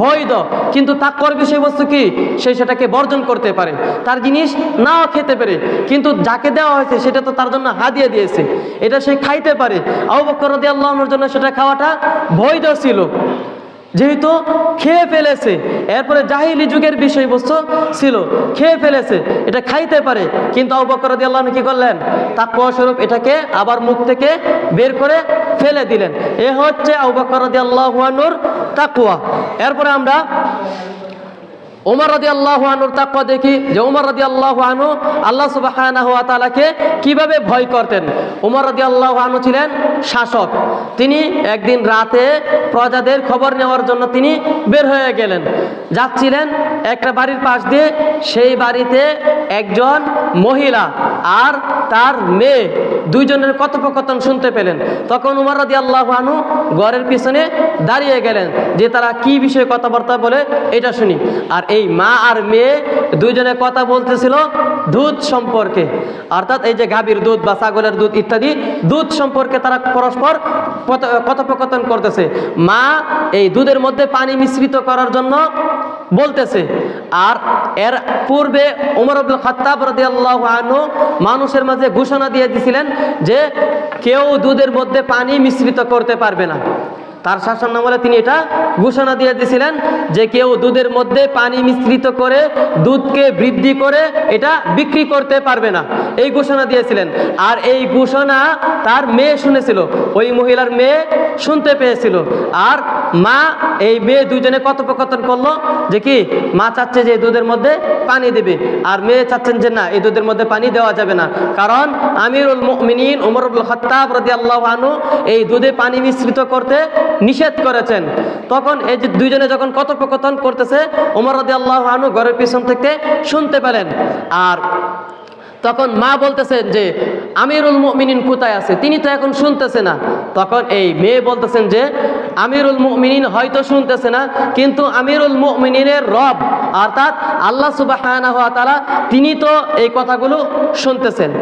বৈধ। কিন্তু তাকওয়ার বিষয়বস্তু কি, সে সেটাকে বর্জন করতে পারে, তার জিনিস নাও খেতে পারে, কিন্তু যাকে দেওয়া হয়েছে সেটা তো তার জন্য হাদিয়া দিয়েছে, এটা সে খাইতে পারে। আবু বকর রাদিয়াল্লাহু আনহুর জন্য সেটা খাওয়াটা বৈধ ছিল, যেহেতু খেয়ে ফেলেছে। এরপরে জাহিলি যুগের বিষয়বস্তু ছিল, খেয়ে ফেলেছে, এটা খাইতে পারে, কিন্তু আবু বকর রাদিয়াল্লাহু আনহু কি করলেন? তাকওয়া স্বরূপ এটাকে আবার মুখ থেকে বের করে ফেলে দিলেন। এ হচ্ছে আবু বকর রাদিয়াল্লাহু আনহুর তাকওয়া। এরপরে আমরা ওমর রাদিয়াল্লাহু আনহুর তাকওয়া দেখি, যে ওমর রাদিয়াল্লাহু আনহু আল্লাহ সুবহানাহু ওয়া তাআলাকে কিভাবে ভয় করতেন। ওমর রাদিয়াল্লাহু আনহু ছিলেন শাসক, তিনি একদিন রাতে প্রজাদের খবর নেওয়ার জন্য তিনি বের হয়ে গেলেন, যাচ্ছিলেন একটা বাড়ির পাশ দিয়ে, সেই বাড়িতে একজন মহিলা আর তার মেয়ে দুইজনের কথোপকথন শুনতে পেলেন। তখন উমর রাদিয়াল্লাহু আনহু ঘরের পিছনে দাঁড়িয়ে গেলেন যে তারা কি বিষয়ে কথাবার্তা বলে এটা শুনি। আর এই মা আর মেয়ে দুইজনে কথা বলতেছিল দুধ সম্পর্কে, অর্থাৎ এই যে গাভীর দুধ বা ছাগলের দুধ ইত্যাদি দুধ সম্পর্কে তারা পরস্পর কথোপকথন করতেছে। মা এই দুধের মধ্যে পানি মিশ্রিত করার জন্য বলতেছে। আর এর পূর্বে ওমর ইবনে খাত্তাব রাদিয়াল্লাহু আনহু মানুষের মাঝে ঘোষণা দিয়ে দিয়েছিলেন যে কেউ দুধের মধ্যে পানি মিশ্রিত করতে পারবে না। তার শাসনামলে তিনি এটা ঘোষণা দিয়ে দিয়েছিলেন যে কেউ দুধের মধ্যে পানি মিশ্রিত করে দুধকে বৃদ্ধি করে এটা বিক্রি করতে পারবে না, এই ঘোষণা দিয়েছিলেন। আর এই ঘোষণা তার মেয়ে শুনেছিল, ওই মহিলার মেয়ে শুনতে পেয়েছিল। আর মা এই মেয়ে দুজনে কথোপকথন করলো যে কি মা চাচ্ছে যে দুধের মধ্যে পানি দেবে, আর মেয়ে চাচ্ছেন যে না, এই দুধের মধ্যে পানি দেওয়া যাবে না, কারণ আমিরুল মুমিনিন ওমর ইবনে খাত্তাব রাদিয়াল্লাহু আনহু এই দুধে পানি মিশ্রিত করতে নিষেধ করেছেন। তখন এই যে দুইজনে যখন কথোপকথন করতেছে ওমর রাদিয়াল্লাহু আনহু ঘরের পিছন থেকে শুনতে পেলেন। আর তখন মা বলতেছেন যে আমিরুল মুমিনিন কোথায় আছে, তিনি তো এখন শুনতেছে না। তখন এই মেয়ে বলতেছেন যে আমিরুল মুমিনিন হয়তো শুনতেছে না, কিন্তু আমিরুল মুমিনিনের রব অর্থাৎ আল্লাহ সুবহানাহু ওয়া তাআলা তিনি তো এই কথাগুলো শুনতেছেন।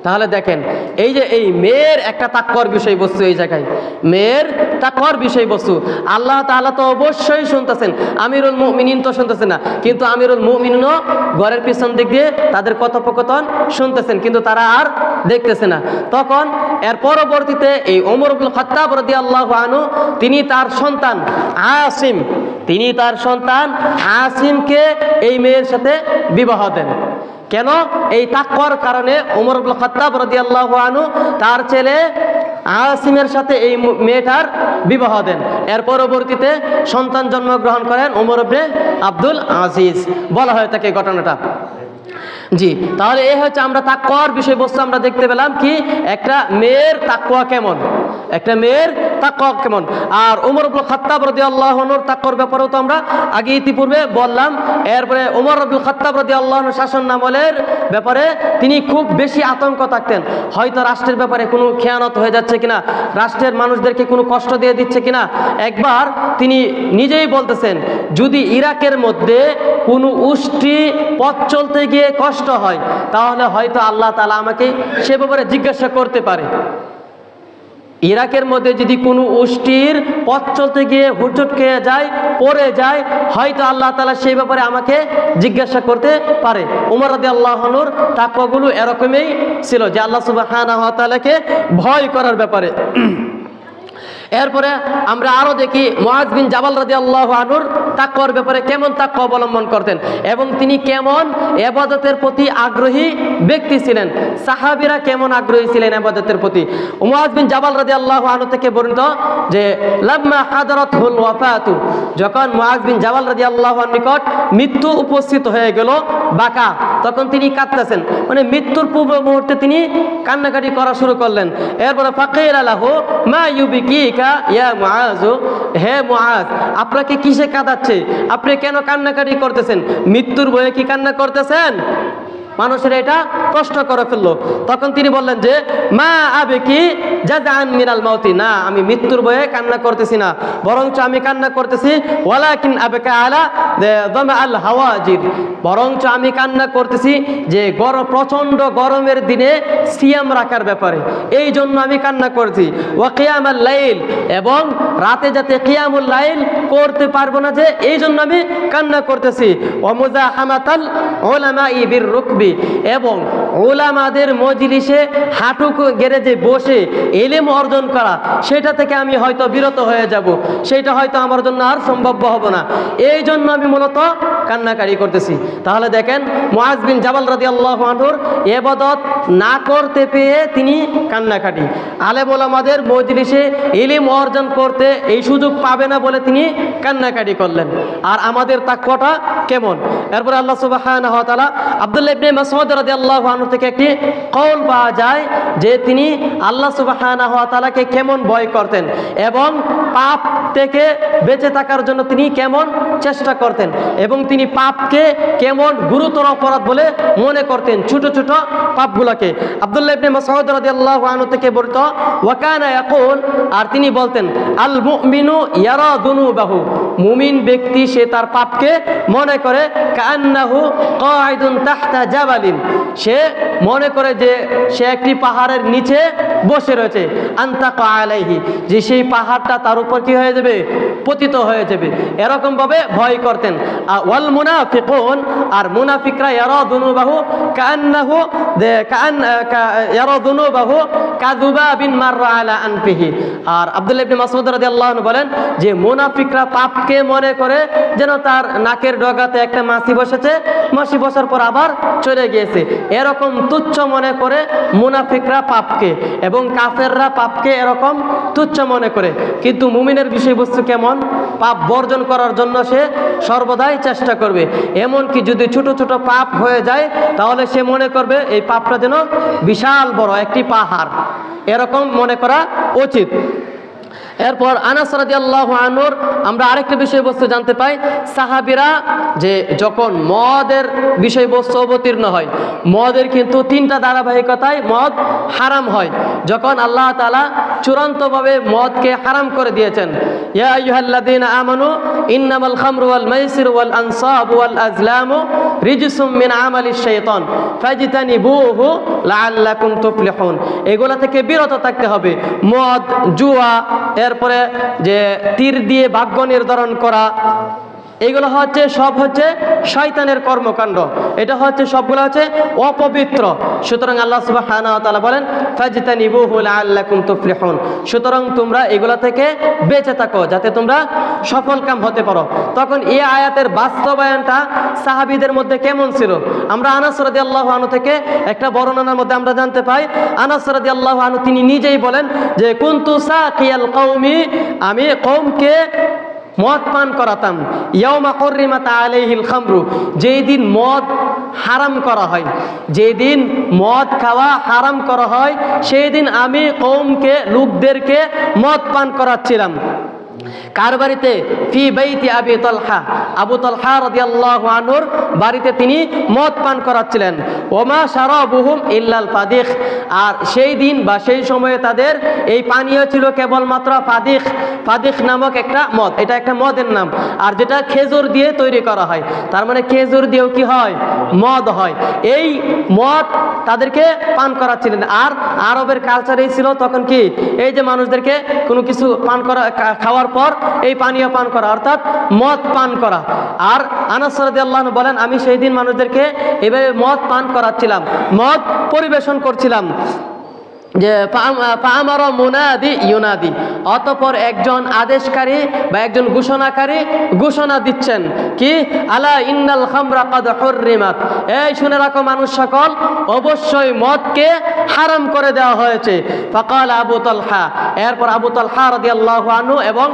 তাহলে দেখেন এই যে এই মেয়ের একটা তাকওয়ার বিষয়বস্তু, এই জায়গায় মেয়ের তাকওয়ার বিষয়বস্তু। আল্লাহ তাআলা তো অবশ্যই শুনতেছেন, আমিরুল মুমিনিন তো শুনতেছে না, কিন্তু আমিরুল মুমিনিনও ঘরের পিছন দিক দিয়ে তাদের কথোপকথন শুনতেছেন, কিন্তু তারা আর দেখতেছে না। তখন এর পরবর্তীতে এই ওমর ইবনে খাত্তাব রাদিয়াল্লাহু আনহু তিনি তার সন্তান আসিমকে এই মেয়ের সাথে বিবাহ দেন। কেন? এই তাকওয়ার কারণে ওমর ইবনে খাত্তাব রাদিয়াল্লাহু আনহু তার ছেলে আসিমের সাথে এই মেয়েটার বিবাহ দেন। এর পরবর্তীতে সন্তান জন্মগ্রহণ করেন ওমর ইবনে আব্দুল আজিজ, বলা হয় তাকে ঘটনাটা। জি, তাহলে এই হচ্ছে আমরা তাকওয়ার বিষয়বস্তু আমরা দেখতে পেলাম কি একটা মেয়ের তাকওয়া কেমন, একটা মেয়ের তাকওয়া কেমন। আর ওমর ইবনে খাত্তাব রাদিয়াল্লাহু আনহুর তাকওয়ার ব্যাপারেও তো আমরা আগে ইতিপূর্বে বললাম। এরপরে ওমর ইবনে খাত্তাব রাদিয়াল্লাহু আনহু শাসন আমলের ব্যাপারে তিনি খুব বেশি আতঙ্ক থাকতেন, হয়তো রাষ্ট্রের ব্যাপারে কোনো খেয়ানত হয়ে যাচ্ছে কিনা, রাষ্ট্রের মানুষদেরকে কোনো কষ্ট দিয়ে দিচ্ছে কিনা। একবার তিনি নিজেই বলতেছেন যদি ইরাকের মধ্যে কোনো উষ্টি পথ চলতে গিয়ে কষ্ট হয় তাহলে হয়তো আল্লাহ তাআলা আমাকে সে ব্যাপারে জিজ্ঞাসা করতে পারে। ইরাকের মধ্যে যদি কোনো উষ্টির পথ চলতে গিয়ে হুটচট খেয়ে যায়, পড়ে যায়, হয়তো আল্লাহ তাআলা সেই ব্যাপারে আমাকে জিজ্ঞাসা করতে পারে। ওমর রাদিয়াল্লাহু আনহুর তাকওয়াগুলো এরকমই ছিল যে আল্লাহ সুবহানাহু ওয়া তাআলাকে ভয় করার ব্যাপারে। এরপরে আমরা আরো দেখি মুআজ বিন জাবাল রাদিয়াল্লাহু আনহুর তাকওয়ার ব্যাপারে কেমন তাকওয়া অবলম্বন করতেন এবং তিনি কেমন ইবাদতের প্রতি আগ্রহী ব্যক্তি ছিলেন, সাহাবীরা কেমন আগ্রহী ছিলেন ইবাদতের প্রতি। মুআজ বিন জাবাল রাদিয়াল্লাহু আনহু থেকে বর্ণিত যে লাম্মা হাদারাতুল ওয়াফাতু, যখন মুআজ বিন জাবাল রাদিয়াল্লাহু আনহু নিকট মৃত্যু উপস্থিত হয়ে গেল, বাকা, তখন তিনি কাঁদতেছেন, মানে মৃত্যুর পূর্ব মুহূর্তে তিনি কান্নাকাটি করা শুরু করলেন। এরপরে ফাকিরা লাহু মা ইউবিকিকা ইয়া মুআজ, হে মুআজ আপনাকে কিসে কাঁদাচ্ছে, আপনি কেন কান্নাকাটি করতেছেন, মৃত্যুর ভয়ে কি কান্না করতেছেন? মানুষের এটা প্রশ্ন করে ফেললো। তখন তিনি বললেন যে মা আবেকি জাযাআন মিনাল মাউতি, না আমি মৃত্যুর ভয়ে কান্না করতেছি না, বরঞ্চ আমি কান্না করতেছি ওয়ালাকিন আবেকা আলা দামা আল হাওয়াজির, বরঞ্চ আমি কান্না করতেছি যে প্রচণ্ড গরমের দিনে সিয়াম রাখার ব্যাপারে, এই জন্য আমি কান্না করছি। ওয়া কিয়ামাল লাইল, এবং রাতে যাতে কিয়ামুল লাইল করতে পারবো না যে এই জন্য আমি কান্না করতেছি। ওয়া মুযাহামাতাল উলামাই বির রুকবি, এবং উলামাদের মজলিসে হাঁটু গেড়ে যে বসে ইলম অর্জন করা, সেটা থেকে আমি হয়তো বিরত হয়ে যাব, সেটা হয়তো আমার জন্য আর সম্ভব হবে না, এই জন্য আমি মূলত কান্নাকারি করতেছি। তাহলে দেখেন মুআজ বিন জাবাল রাদিয়াল্লাহু আনহুর ইবাদত না করতে পেয়ে তিনি কান্নাকাটি, আলেম ওলামাদের মজলিসে ইলম অর্জন করতে এই সুযোগ পাবে না বলে তিনি কান্নাকাটি করলেন। আর আমাদের তাকওয়াটা কেমন? এরপর আল্লাহ সুবহানাহু ওয়া তাআলা আব্দুল্লাহ ইবনে মাসউদ রাদিয়াল্লাহু আনহু আনহু থেকে একটি কওল পাওয়া যায় যে তিনি আল্লাহ সুবহানাহু ওয়া তাআলাকে কেমন ভয় করতেন এবং পাপ থেকে বেঁচে থাকার জন্য তিনি কেমন চেষ্টা করতেন এবং তিনি পাপকে কেমন গুরুতর অপরাধ বলে মনে করতেন, ছোট ছোট পাপগুলোকে। আব্দুল্লাহ ইবনে মাসউদ রাদিয়াল্লাহু আনহু থেকে বর্ণিত, ওয়া কানা ইয়াকুল, আর তিনি বলতেন, আল মুমিনু ইয়ারা দুনুবাহু, মুমিন ব্যক্তি সে তার পাপকে মনে করে কান্নাহু কাঈদুন তাহতা জাবালিন, সে মনে করে যে সে একটি পাহাড়ের নিচে বসে রয়েছে, আনতাকা আলাইহি, যে সেই পাহাড়টা তার উপর কি হয়ে যাবে, পতিত হয়ে যাবে, এরকম ভাবে ভয় করতেন। ওয়াল মুনাফিকুন, আর মুনাফিকরা ইয়ারা দুনুবাহু কান্নাহু ইয়ারা দুনুবাহু কাযুবাবিন মাররা আলা আনফিহি। আর আব্দুল্লাহ ইবনে মাসউদ রাদিয়াল্লাহু আনহু বলেন যে মুনাফিকরা পাপকে মনে করে যেন তার নাকের ডগাতে একটা মাছি বসেছে, মাছি বসার পর আবার চলে গিয়েছে, এরকম তুচ্ছ মনে করে মুনাফিকরা পাপকে, এবং কাফেররা পাপকে এরকম তুচ্ছ মনে করে। কিন্তু মুমিনের বিষয়বস্তু কেমন, পাপ বর্জন করার জন্য সে সর্বদাই চেষ্টা করবে, এমনকি যদি ছোট ছোট পাপ হয়ে যায় তাহলে সে মনে করবে এই পাপটা যেন বিশাল বড় একটি পাহাড়, এরকম মনে করা উচিত। এরপর আনাস রাদিয়াল্লাহু আনহুর আমরা আরেকটা বিষয়বস্তু জানতে পাই, সাহাবীরা যে যখন মদের বিষয়বস্তু অবতীর্ণ হয়, মদের কিন্তু তিনটা ধারাবাহিকতায় মদ হারাম হয়। যখন আল্লাহ তাআলা চূড়ান্তভাবে মদকে হারাম করে দিয়েছেন, ইয়া আইয়ুহাল্লাযীনা আমানু ইন্নামাল খামরু ওয়াল মাইসিরু ওয়াল আনসাবু ওয়াল আজলামু রিজসুম মিন আমালিশ শাইতান ফাজতানিবুহু লাআল্লাকুম তুফলিহুন, এগুলা থেকে বিরত থাকতে হবে। মদ, জুয়া, এরপরে যে তীর দিয়ে ভাগ্য নির্ধারণ করা, এইগুলো হচ্ছে সব হচ্ছে শয়তানের কর্মকাণ্ড, এটা হচ্ছে সবগুলো হচ্ছে অপবিত্র। সুতরাং আল্লাহ সুবহানাহু ওয়া তাআলা বলেন ফাজতানিবুহু লাআল্লাকুম তুফলিহুন, সুতরাং তোমরা এগুলা থেকে বেঁচে থাকো যাতে তোমরা সফলকাম হতে পারো। তখন এই আয়াতের বাস্তবায়নটা সাহাবীদের মধ্যে কেমন ছিল, আমরা আনাস রাদিয়াল্লাহু আনহু থেকে একটা বর্ণনার মধ্যে আমরা জানতে পাই। আনাস রাদিয়াল্লাহু আনহু তিনি নিজেই বলেন যে কুনতু সাকিয়াল কওমি, আমি কওমকে মদ পান করাতাম, ইয়াউমা হুররিমাত আলাইহিল খামরু, যেই দিন মদ হারাম করা হয়, যেই দিন মদ খাওয়া হারাম করা হয় সেই দিন আমি কওমকে, লোকদেরকে মদ পান করাচ্ছিলাম। কার বাড়িতে? ফি বাইতি আবি তালহা, আবু তালহা রাদিয়াল্লাহু আনহুর বাড়িতে তিনি মদ পান করাচ্ছিলেন। ওমা শারাবুহুম ইল্লাল ফাদিখ, আর সেই দিন বা সেই সময়ে তাদের এই পানীয় ছিল কেবলমাত্র ফাদিখ। ফাদিখ নামক একটা মদ, এটা একটা মদের নাম, আর যেটা খেজুর দিয়ে তৈরি করা হয়, তার মানে খেজুর দিয়েও কি হয়, মদ হয়। এই মদ তাদেরকে পান করাচ্ছিলেন। আর আরবের কালচারেই ছিল তখন কি, এই যে মানুষদেরকে কোনো কিছু পান করা, খাওয়ার পর এই পানীয় পান করা, অর্থাৎ মদ পান করা। আর আনাস রাদিয়াল্লাহু আনহু বলেন আমি সেই দিন মানুষদেরকে এভাবে মদ পান করাচ্ছিলাম, মদ পরিবেশন করছিলাম। যে ফাআমারা মুনাদি ইউনাদি, অতঃপর একজন আদেশকারী বা একজন ঘোষণাকারী ঘোষণা দিচ্ছেন কি, আলা ইন্নাল খামরা কাদ হুররিমাত, এই শুনে রাখো মানুষ সকল, অবশ্যই মদকে হারাম করে দেওয়া হয়েছে। ফাকাল আবু তালহা, এরপর আবু তালহা রাদিয়াল্লাহু আনহু, এবং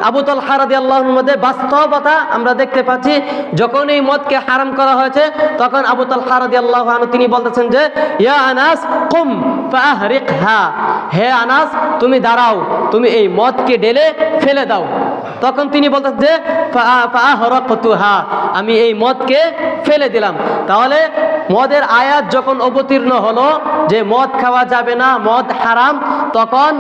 আবু তালহা রাদিয়াল্লাহু আনহুর মধ্যে বাস্তবতা আমরা দেখতে পাচ্ছি, যখন এই মদকে হারাম করা হয়েছে তখন আবু তালহা রাদিয়াল্লাহু আনহু তিনি বলতেছেন যে ইয়া আনাস কুম ফাহরিক, হ্যাঁ হে আনাস তুমি দাঁড়াও, তুমি এই মদকে ঢেলে ফেলে দাও। তখন তিনি বলতেন যে ফাআহরাকতুহা, আমি এই মদকে ফেলে দিলাম। তাহলে মদের আয়াত যখন অবতীর্ণ হলো যে মদ খাওয়া যাবে না, মদ হারাম, তখন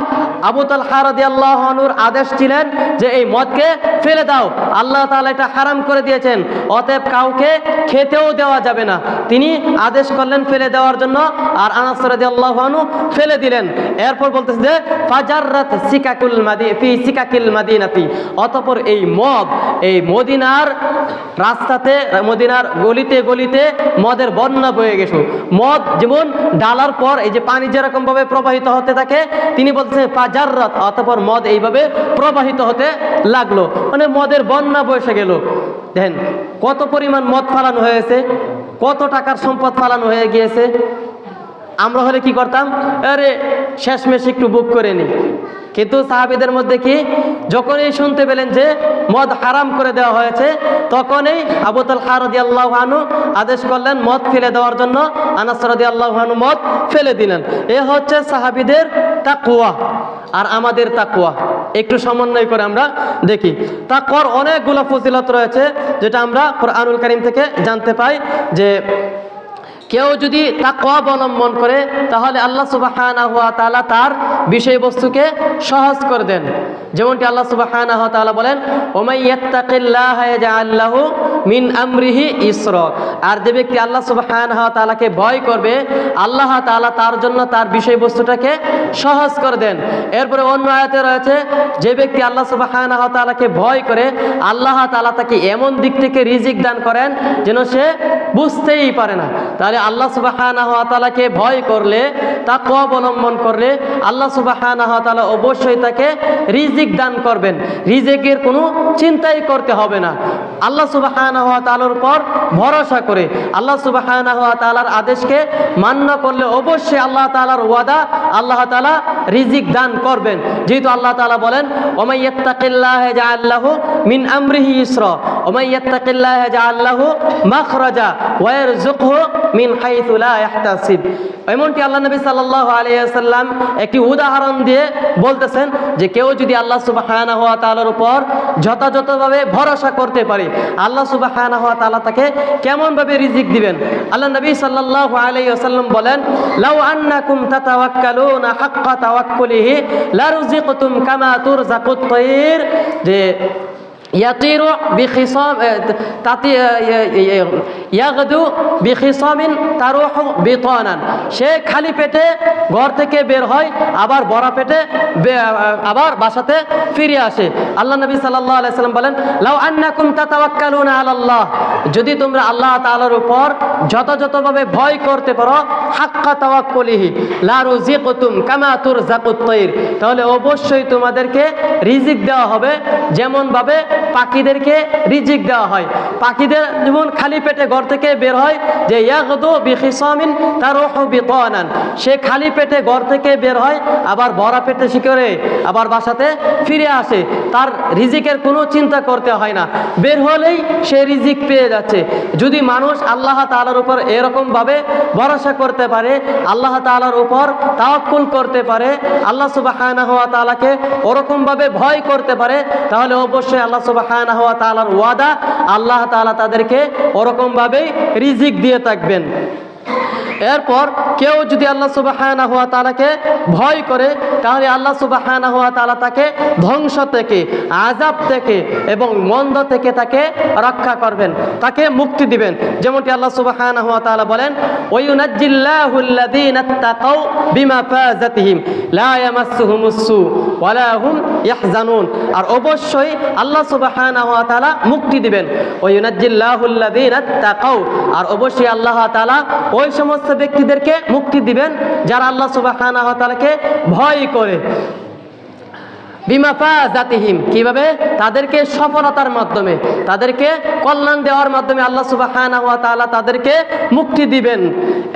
আবু তালহা রাদিয়াল্লাহু আনহুর আদেশ ছিলেন যে এই মদকে ফেলে দাও, আল্লাহ তাআলা এটা হারাম করে দিয়েছেন, অতএব কাউকে খেতেও দেওয়া যাবে না। তিনি আদেশ করলেন ফেলে দেওয়ার জন্য, আর আনাস রাদিয়াল্লাহু আনহু ফেলে দিলেন। এরপর বলতেছে যে ফাজাররাত সিকাকুল ফি সিকাকিল মাদিনাতি, অতঃপর এই মদ এই মদিনার রাস্তাতে, মদিনার গলিতে গলিতে মদের বন্যা বয়ে গেছে। মদ যেমন ঢালার পর এই যে পানি যেরকম ভাবে প্রবাহিত হতে থাকে, তিনি বলতেছেন ফাজাররাত, অতঃপর মদ এইভাবে প্রবাহিত হতে লাগলো, মানে মদের বন্যা বসে গেল। দেখেন কত পরিমাণ মদ ফালানো হয়েছে, কত টাকার সম্পদ ফালানো হয়ে গিয়েছে। আমরা হলে কি করতাম, আরে শেষমেশ একটু বুক করে নি, কিন্তু সাহাবীদের মধ্যে কি যখনই শুনতে পেলেন যে মদ হারাম করে দেওয়া হয়েছে, তখনই আবু তালহা রাদিয়াল্লাহু আনহু আদেশ করলেন মদ ফেলে দেওয়ার জন্য। আনাস রাদিয়াল্লাহু আনহু মদ ফেলে দিলেন। এ হচ্ছে সাহাবীদের তাকওয়া আর আমাদের তাকওয়া। একটু সমন্বয় করে আমরা দেখি। তাকওয়ার অনেকগুলো ফজিলত রয়েছে, যেটা আমরা কুরআনুল কারীম থেকে জানতে পাই যে কেউ যদি তাকওয়া অবলম্বন করে তাহলে আল্লাহ সুবহানাহু ওয়া তাআলা তার বিষয়বস্তুকে সহজ করে দেন। যেমনটি আল্লাহ সুবহানাহু ওয়া তাআলা বলেন, ওমাই ইয়াত্তাকিল্লাহা ইয়াজআল লাহু মিন আমরিহি ইসরা। আর যে ব্যক্তি আল্লাহ সুবহানাহু ওয়া তাআলাকে ভয় করবে, আল্লাহ তাআলা তার জন্য তার বিষয়বস্তুটাকে সহজ করে দেন। এরপরে অন্য আয়াতে রয়েছে, যে ব্যক্তি আল্লাহ সুবহানাহু ওয়া তাআলাকে ভয় করে, আল্লাহ তাআলা তাকে এমন দিক থেকে রিজিক দান করেন যেন সে বুঝতেই পারে না। তাহলে আল্লাহ সুবহানাহু ওয়া তাআলাকে ভয় করলে, তাকওয়া অবলম্বন করলে আল্লাহ সুবহানাহু ওয়া তাআলা অবশ্যই তাকে রিজিক দান করবেন। রিজিকের কোনো চিন্তাই করতে হবে না। আল্লাহ সুবহানাহু ওয়া তাআলার উপর ভরসা করে আল্লাহ সুবহানাহু ওয়া তাআলার আদেশকে মান্য করলে অবশ্যই আল্লাহ তাআলার ওয়াদা, আল্লাহ তাআলা রিজিক দান করবেন। যেহেতু আল্লাহ তাআলা বলেন, ওমাই ইয়াত্তাকিল্লাহা ইয়াজআল লাহু মিন আমরিহি ইসরা ওমাই ইয়াত্তাকিল্লাহা ইয়াজআল লাহু মাখরাজা ওয়া ইয়ারযুকহু মিন হাইথু লা ইয়াহতাসিব। এমনকি আল্লাহ নবী সাল্লাল্লাহু আলাইহি ওয়াসাল্লাম একটি উদাহরণ দিয়ে বলতেছেন যে কেউ যদি আল্লাহ সুবহানাহু ওয়া তাআলার উপর যথাযথভাবে ভরসা করতে পারে, আল্লাহ সুবহানাহু ওয়া তাআলা তাকে কেমনভাবে রিজিক দিবেন। আল্লাহ নবী সাল্লাল্লাহু আলাইহি ওয়াসাল্লাম বলেন, লাউ আন্নাকুম তাতাওয়াক্কালুনা হাক্কা তাওয়াক্কুলিহি লারুযিকতুম কামা তুরযাকুত তায়র। যে ইয়াতিরু বিখিসাম ইয়াগদু বিখিসামিন তারুহু বিতানান। সে খালি পেটে ঘর থেকে বের হয়, আবার ভরা পেটে আবার বাসাতে ফিরে আসে। আল্লাহ নবী সাল্লাল্লাহু আলাইহি সাল্লাম বলেন, লাউ আন্নাকুম তাতাওয়াক্কালুনা আলাল্লাহ, যদি তোমরা আল্লাহ তাআলার উপর যথাযথভাবে ভয় করতে পারো, হাক্কা তাওয়াক্কুলিহি লারুযিকতুম কামা তুরযাকুত তায়র, তাহলে অবশ্যই তোমাদেরকে রিজিক দেওয়া হবে যেমন ভাবে পাখিদেরকে রিজিক দেওয়া হয়। পাখিদের যেমন খালি পেটে ঘর থেকে বের হয়, যে ইয়াগদু বিখিসামিন তারুহু বিতানান, সে খালি পেটে ঘর থেকে বের হয়, আবার ভরা পেটে শিকরে আবার বাসাতে ফিরে আসে। তার রিজিকের কোনো চিন্তা করতে হয় না, বের হলেই সে রিজিক পেয়ে যাচ্ছে। যদি মানুষ আল্লাহ তাআলার উপর এরকমভাবে ভরসা করতে পারে, আল্লাহ তাআলার উপর তাওয়াক্কুল করতে পারে, আল্লাহ সুবহানাহু ওয়া তাআলাকে ওরকমভাবে ভয় করতে পারে, তাহলে অবশ্যই আল্লাহ সুবহানাহু ওয়া তাআলার ওয়াদা, আল্লাহ তাআলা তাদেরকে ওরকমভাবেই রিজিক দিয়ে থাকবেন। এরপর কেউ যদি আল্লাহ সুবহানাহু ওয়া তাআলাকে ভয় করে, তাহলে আল্লাহ সুবহানাহু ওয়া তাআলা তাকে ধ্বংস থেকে, আযাব থেকে এবং মন্দ থেকে তাকে রক্ষা করবেন, তাকে মুক্তি দিবেন। যেমনটি আল্লাহ সুবহানাহু ওয়া তাআলা বলেন, ওয়ায়ুনাজ্জিল্লাহু আল্লাযীনা তাকাউ বিমাফাযাতিহিম লা ইয়ামাসসুহুমুস সু ওয়া লা হুম ইয়াহজানুন। আর অবশ্যই আল্লাহ সুবহানাহু ওয়া তাআলা মুক্তি দিবেন। ওয়ায়ুনাজ্জিল্লাহু আল্লাযীনা তাকাউ, আর অবশ্যই আল্লাহ তাআলা ওই সমস্ত ব্যক্তিদেরকে মুক্তি দিবেন যারা আল্লাহ সুবহানাহু ওয়া তাআলাকে ভয় করে। বিমাফাযাতিহিম, কিভাবে? তাদেরকে সফলতার মাধ্যমে, তাদেরকে কল্যাণ দেওয়ার মাধ্যমে আল্লাহ সুবহানাহু ওয়া তাআলা তাদেরকে মুক্তি দিবেন।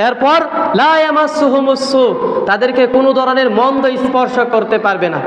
এরপর লা ইয়ামাসসুহুমুস সু, তাদেরকে কোনো ধরনের মন্দ স্পর্শ করতে পারবে না।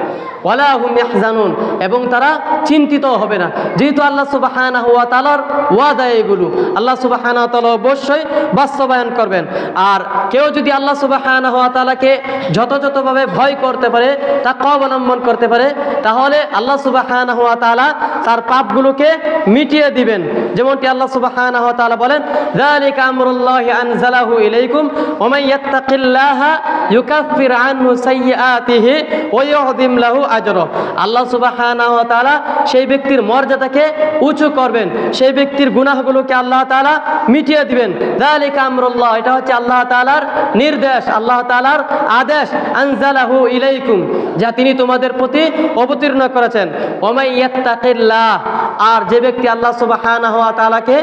ওয়ালা হুম ইয়াহজানুন, এবং তারা চিন্তিত হবে না। যেহেতু আল্লাহ সুবহানাহু ওয়া তাআলার ওয়াদা এগুলো, আল্লাহ সুবহানাহু ওয়া তাআলা অবশ্যই বাস্তবায়ন করবেন। আর কেউ যদি আল্লাহ সুবহানাহু ওয়া তাআলাকে যথাযথভাবে ভয় করতে পারে, তাকওয়া অবলম্বন করতে পারে, তাহলে আল্লাহ সুবহানাহু ওয়া তাআলা তার পাপগুলোকে মিটিয়ে দিবেন। যেমনটি আল্লাহ সুবহানাহু ওয়া তাআলা বলেন, যালিকা আমরুল্লাহি আনজালাহু ইলাইকুম ওয়া মান ইয়াত্তাকিল্লাহা ইউকাফির আনহু সাইয়্যাতিহি ওয়া ইউযিম লাহু আজরা। আল্লাহ সুবহানাহু ওয়া তাআলা সেই ব্যক্তির মর্যাদাকে উঁচু করবেন, সেই ব্যক্তির গুনাহগুলোকে আল্লাহ তাআলা মিটিয়ে দিবেন। যালিকা আমরুল্লাহ, এটা হচ্ছে আল্লাহ তাআলার নির্দেশ, আল্লাহ তাআলার আদেশ। আনজালাহু ইলাইকুম, যা তিনি তোমাদের প্রতি অবতীর্ণ করেছেন। ওয়া মান ইয়াত্তাকিল্লাহ, আর যে ব্যক্তি আল্লাহ সুবহানাহু ওয়া তাআলাকে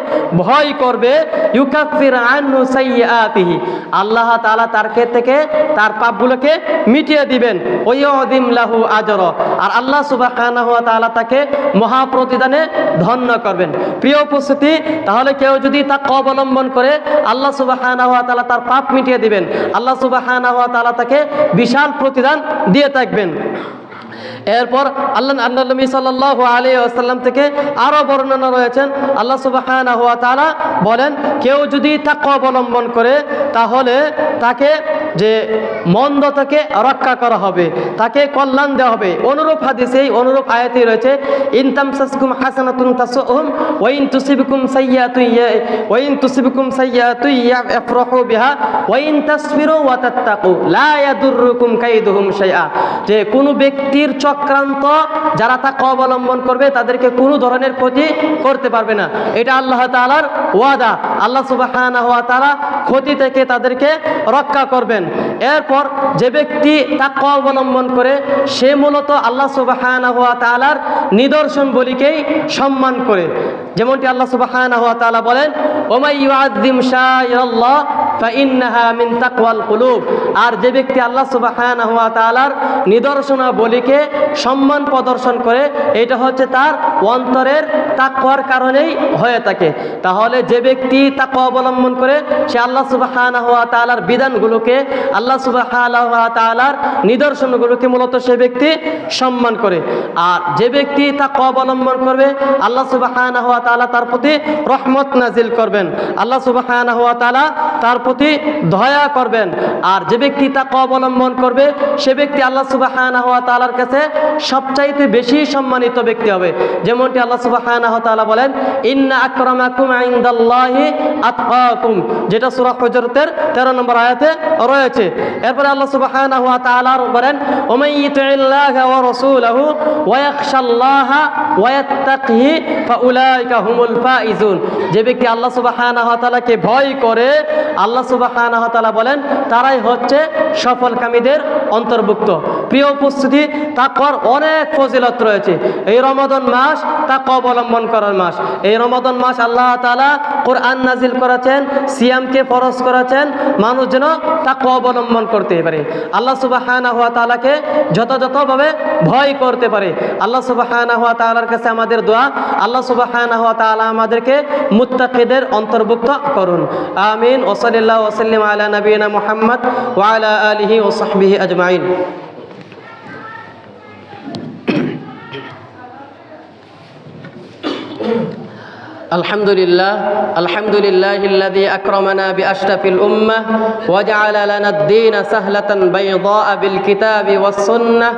ভয় করবে, ইউকাফির আনহু সাইয়্যাতিহি, আল্লাহ তাআলা তার থেকে তার পাপগুলোকে মিটিয়ে দিবেন। ওয়া ইউযিম লাহু আজরা, আর আল্লাহ সুবহানাহু ওয়া তাআলা তাকে মহা প্রতিদানে ধন্য করবেন। প্রিয় উপস্থিতি, তাহলে কেউ যদি তাকওয়া অবলম্বন করে, আল্লাহ সুবহানাহু ওয়া তাআলা তার পাপ মিটিয়ে দিবেন, আল্লাহ সুবহানাহু ওয়া তাআলা তাকে বিশাল প্রতিদান দিয়ে থাকবেন। এরপর আল্লাহ নবী সাল্লাল্লাহু আলাইহি ওয়াসাল্লাম থেকে আরো বর্ণনা রয়েছেন। আল্লাহ সুবহানাহু ওয়া তাআলা বলেন, কেউ যদি তাকওয়া অবলম্বন করে তাহলে তাকে যে মন্দ থেকে রক্ষা করা হবে, তাকে কল্যাণ দেওয়া হবে। অনুরূপ হাদিসেই অনুরূপ আয়াতে রয়েছে, ইন তামসাসকুম হাসানাতুন তাসুহুম ওয়া ইন তুসিবকুম সাইয়্যাতুন ইয়াফরাহু বিহা ওয়া ইন তাসবিরু ওয়া তাত্তাকু লা ইয়াদুররুকুম কাইদুহুম শাইআ। যে কোনো ব্যক্তির চক্রান্ত যারা তাকওয়া অবলম্বন করবে তাদেরকে কোনো ধরনের ক্ষতি করতে পারবে না। এটা আল্লাহ তাআলার ওয়াদা। আল্লাহ সুবহানাহু ওয়া তাআলা ক্ষতি থেকে তাদেরকে রক্ষা করবেন। এরপর যে ব্যক্তি তাকওয়া অবলম্বন করে সে মূলত আল্লাহ সুবহানাহু ওয়া তাআলার নিদর্শনগুলিকেই সম্মান করে। যেমনটি আল্লাহ সুবহানাহু ওয়া তাআলা বলেন, ওমাই ইউআযযিম শাইরাল্লাহ ফাইন্নাহা মিন তাকওয়াল কুলুব। আর যে ব্যক্তি আল্লাহ সুবহানাহু ওয়া তাআলার নিদর্শনাবলীকে সম্মান প্রদর্শন করে এটা হচ্ছে তার অন্তরের তাকওয়ার কারণেই হয়ে থাকে। তাহলে যে ব্যক্তি তাকওয়া অবলম্বন করে সে আল্লাহ সুবহানাহু ওয়া তাআলার বিধানগুলোকে, আল্লাহ সুবহানাহু ওয়া তাআলার নিদর্শনগুলোকে মূলত সে ব্যক্তি সম্মান করে। আর যে ব্যক্তি তাকওয়া অবলম্বন করবে আল্লাহ সুবহানাহু ওয়া তাআলা তার প্রতি রহমত নাজিল করবেন, আল্লাহ সুবহানাহু ওয়া তাআলা তার প্রতি দয়া করবেন। আর যে ব্যক্তি তাকওয়া অবলম্বন করবে সে ব্যক্তি আল্লাহ সুবহানাহু ওয়া তাআলার কাছে সবচাইতে বেশি সম্মানিত ব্যক্তি হবে। যেমনটি আল্লাহ সুবহানাহু ওয়া তাআলা বলেন, ইন্না আকরামাকুম ইনদাল্লাহি আতকাকুম, যেটা সূরা হুজুরাতের 13 নম্বর আয়াতে রয়েছে। এরপরে আল্লাহ সুবহানাহু ওয়া তাআলা বলেন, ওমাই ইউতিইল্লাহা ওয়া রাসূলাহু ওয়া ইয়াখশাল্লাহা ওয়া ইয়াত্তাকিহি ফাউলাইকা হুমুল ফাইজুন। যে ব্যক্তি আল্লাহ সুবহানাহু ওয়া তাআলাকে ভয় করে আল্লাহ সুবহানাহু ওয়া তাআলা বলেন তারাই হচ্ছে সফলকামীদের অন্তর্ভুক্ত। প্রিয় উপস্থিতি, তাকওয়ার অনেক ফজিলত রয়েছে। এই রমাদান মাস তাকওয়া অবলম্বন করার মাস। এই রমাদান মাস আল্লাহ তাআলা কোরআন নাজিল করেছেন, সিয়ামকে ফরজ করেছেন, মানুষ যেন তাকওয়া অবলম্বন করতে পারে, আল্লাহ সুবহানাহু ওয়া তাআলাকে যথাযথভাবে ভয় করতে পারে। আল্লাহ সুবহানাহু ওয়া তাআলার কাছে আমাদের দোয়া, আল্লাহ সুবহানাহু ওয়া তাআলা আমাদেরকে মুত্তাকিদের অন্তর্ভুক্ত করুন। আমিন। ওয়া সাল্লাল্লাহু ওয়া সাল্লাম আলা নবিয়িনা মুহাম্মদ ওয়া আলা আলিহি ওয়া সাহবিহি আজমাইন। الحمد لله الذي أكرمنا بأشرف الأمة وجعل لنا الدين سهلة بيضاء بالكتاب والسنة،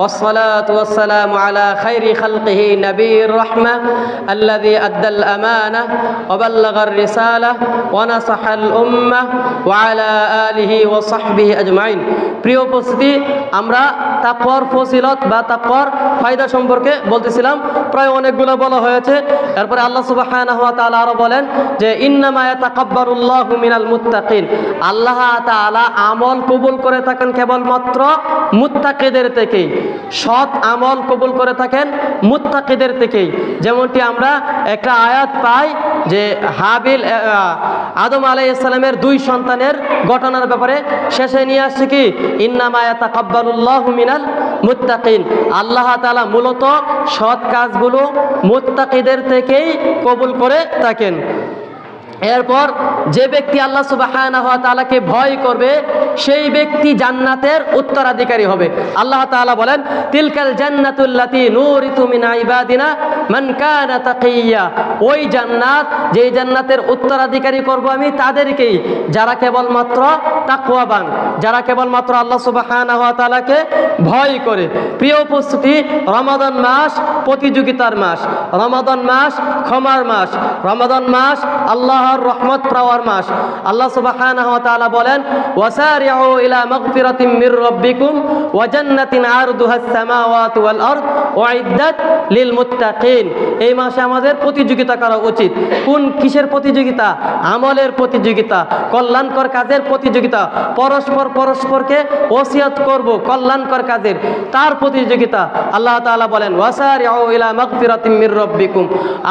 والصلاة والسلام على خير خلقه نبي الرحمة الذي أدى الأمانة وبلغ الرسالة ونصح الأمة وعلى آله وصحبه أجمعين। প্রিয় উপস্থিতি, আমরা তাকওয়ার ফজিলত বা তাকওয়ার ফায়দা সম্পর্কে বলতেছিলাম। প্রায় অনেকগুলো বলা হয়েছে। এরপরে আল্লাহ সুবহানাহু ওয়া তাআলা আরো বলেন যে ইন্নামা ইয়াতাকাব্বারুল্লাহু মিনাল মুত্তাকিন। আল্লাহ তাআলা আমল কবুল করে থাকেন কেবলমাত্র মুত্তাকিদের থেকেই, সৎ আমল কবুল করে থাকেন মুত্তাকিদের থেকেই। যেমনটি আমরা একটা আয়াত পাই যে হাবিল আদম আলাইহিস সালামের 2 সন্তানের ঘটনার ব্যাপারে শেষে নিয়ে আসছে কি ইন্নামা ইয়াতাকাব্বারুল্লাহু মিনাল মুত্তাকিন। আল্লাহ তাআলা মূলত সৎ কাজগুলো মুত্তাকিদের থেকেই কবুল করে থাকেন। এরপর যে ব্যক্তি আল্লাহ সুবহানাহু ওয়া তাআলাকে ভয় করবে সেই ব্যক্তি জান্নাতের উত্তরাধিকারী হবে। আল্লাহ তাআলা বলেন, তিলকাল জান্নাতুল্লাতী নূরিতু মিন ইবাদিনা মান কানা তাকিয়্যা। ওই জান্নাত, যে জান্নাতের উত্তরাধিকারী করব আমি তাদেরকেই যারা কেবলমাত্র তাকওয়াবান, যারা কেবলমাত্র আল্লাহ সুবহানাহু ওয়া তাআলাকে ভয় করে। প্রিয় উপস্থিতি, রমাদান মাস প্রতিযোগিতার মাস, রমাদান মাস ক্ষমার মাস, রমাদান মাস আল্লাহর রহমত পাওয়ার মাস। আল্লাহ সুবহানাহু ওয়া তাআলা বলেন, ওয়াসারিউ ইলা মাগফিরাতিম মির রাব্বিকুম ওয়া জান্নাতিন আরদুহাস সামাওয়াতু ওয়াল আরদ উইদ্দাত লিল মুত্তাকিন। এই মাসে আমাদের প্রতিযোগিতা করা উচিত। কোন কিসের প্রতিযোগিতা? আমলের প্রতিযোগিতা, কল্যাণকর কাজের প্রতিযোগিতা। পরস্পরকে ওসিয়ত করব কল্যাণকর কাজের, তার প্রতিযোগিতা। আল্লাহ তাআলা বলেন, ওয়াসারিউ ইলা মাগফিরাতিম মির রাব্বিকুম।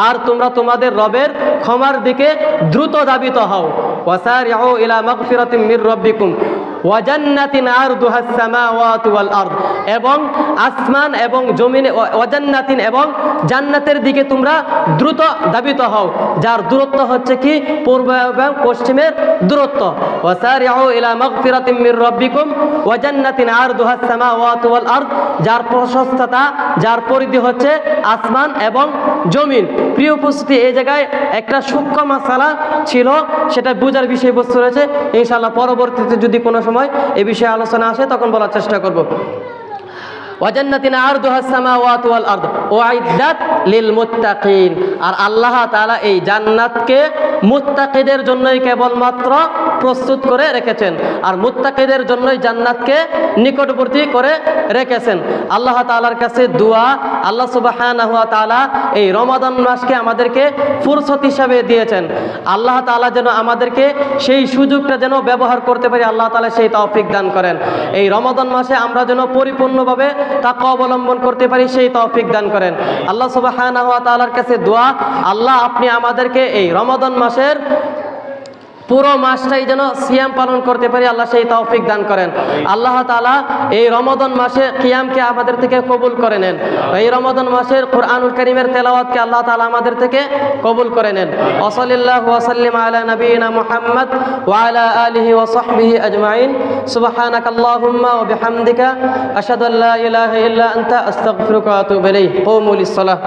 আর তোমরা তোমাদের রবের ক্ষমার দিকে দ্রুত ধাবিত হও। ওয়াসারিউ ইলা মাগফিরাতিম মির রাব্বিকুম ওয়া জান্নাতিন আরদুহাস সামাওয়াতু ওয়াল আরদ, এবং আসমান এবং জমিনে, ওয়া জান্নাতিন এবং জান্নাতের দিকে তোমরা দ্রুত ধাবিত হও, যার দূরত্ব হচ্ছে কি পূর্ব এবং পশ্চিমের দূরত্ব। ওয়াসারিউ ইলা মাগফিরাতিম মির রাব্বিকুম ওয়া জান্নাতিন আরদুহাস সামাওয়াতু ওয়াল আরদ, যার প্রশস্ততা, যার পরিধি হচ্ছে আসমান এবং জমিন। প্রিয় উপস্থিতি, এই জায়গায় একটা সূক্ষ্ম মাসালা ছিল, সেটা বোঝার বিষয়বস্তু রয়েছে। ইনশাআল্লাহ পরবর্তীতে যদি কোনো সময় এ বিষয়ে আলোচনা আসে তখন বলার চেষ্টা করব। ওয়াজান্নাতিন আরদুহাস সামাওয়াতু ওয়াল আরদ উইদ্দাত লিল মুত্তাকিন, আর আল্লাহ তাআলা এই জান্নাতকে মুত্তাকিদের জন্যই কেবলমাত্র প্রস্তুত করে রেখেছেন, আর মুত্তাকিদের জন্যই জান্নাতকে নিকটবর্তী করে রেখেছেন। আল্লাহ তাআলার কাছে দোয়া, আল্লাহ সুবহানাহু ওয়া তাআলা এই রমাদান মাসকে আমাদেরকে ফুরসত হিসাবে দিয়েছেন। আল্লাহ তাআলা যেন আমাদেরকে সেই সুযোগটা যেন ব্যবহার করতে পারি, আল্লাহ তাআলা সেই তৌফিক দান করেন। এই রমাদান মাসে আমরা যেন পরিপূর্ণভাবে তাকওয়া অবলম্বন করতে পারি, সেই তৌফিক দান করেন। আল্লাহ সুবহানাহু ওয়া তাআলার কাছে দোয়া, আল্লাহ আপনি আমাদেরকে এই রমাদান মাসের পুরো মাসটাই যেন সিয়াম পালন করতে পারি, আল্লাহ সেই তৌফিক দান করেন। আল্লাহ তাআলা এই রমাদান মাসে কিয়ামকে আমাদের থেকে কবুল করে নেন। এই রমাদান মাসের কুরআনুল কারীমের তেলাওয়াতকে আল্লাহ তাআলা আমাদের থেকে কবুল করে নেন। ওয়াসাল্লাল্লাহু ওয়াসাল্লিম আলা নবিয়িনা মুহাম্মদ ওয়া আলা আলিহি ওয়া সাহবিহি আজমাইন। সুবহানাকাল্লাহুম্মা ওয়া বিহামদিকা আশহাদু আল্লা ইলাহা ইল্লা আনতা আস্তাগফিরুকা ওয়া আতুবু ইলাইক। কুমু লিস-সালাহ।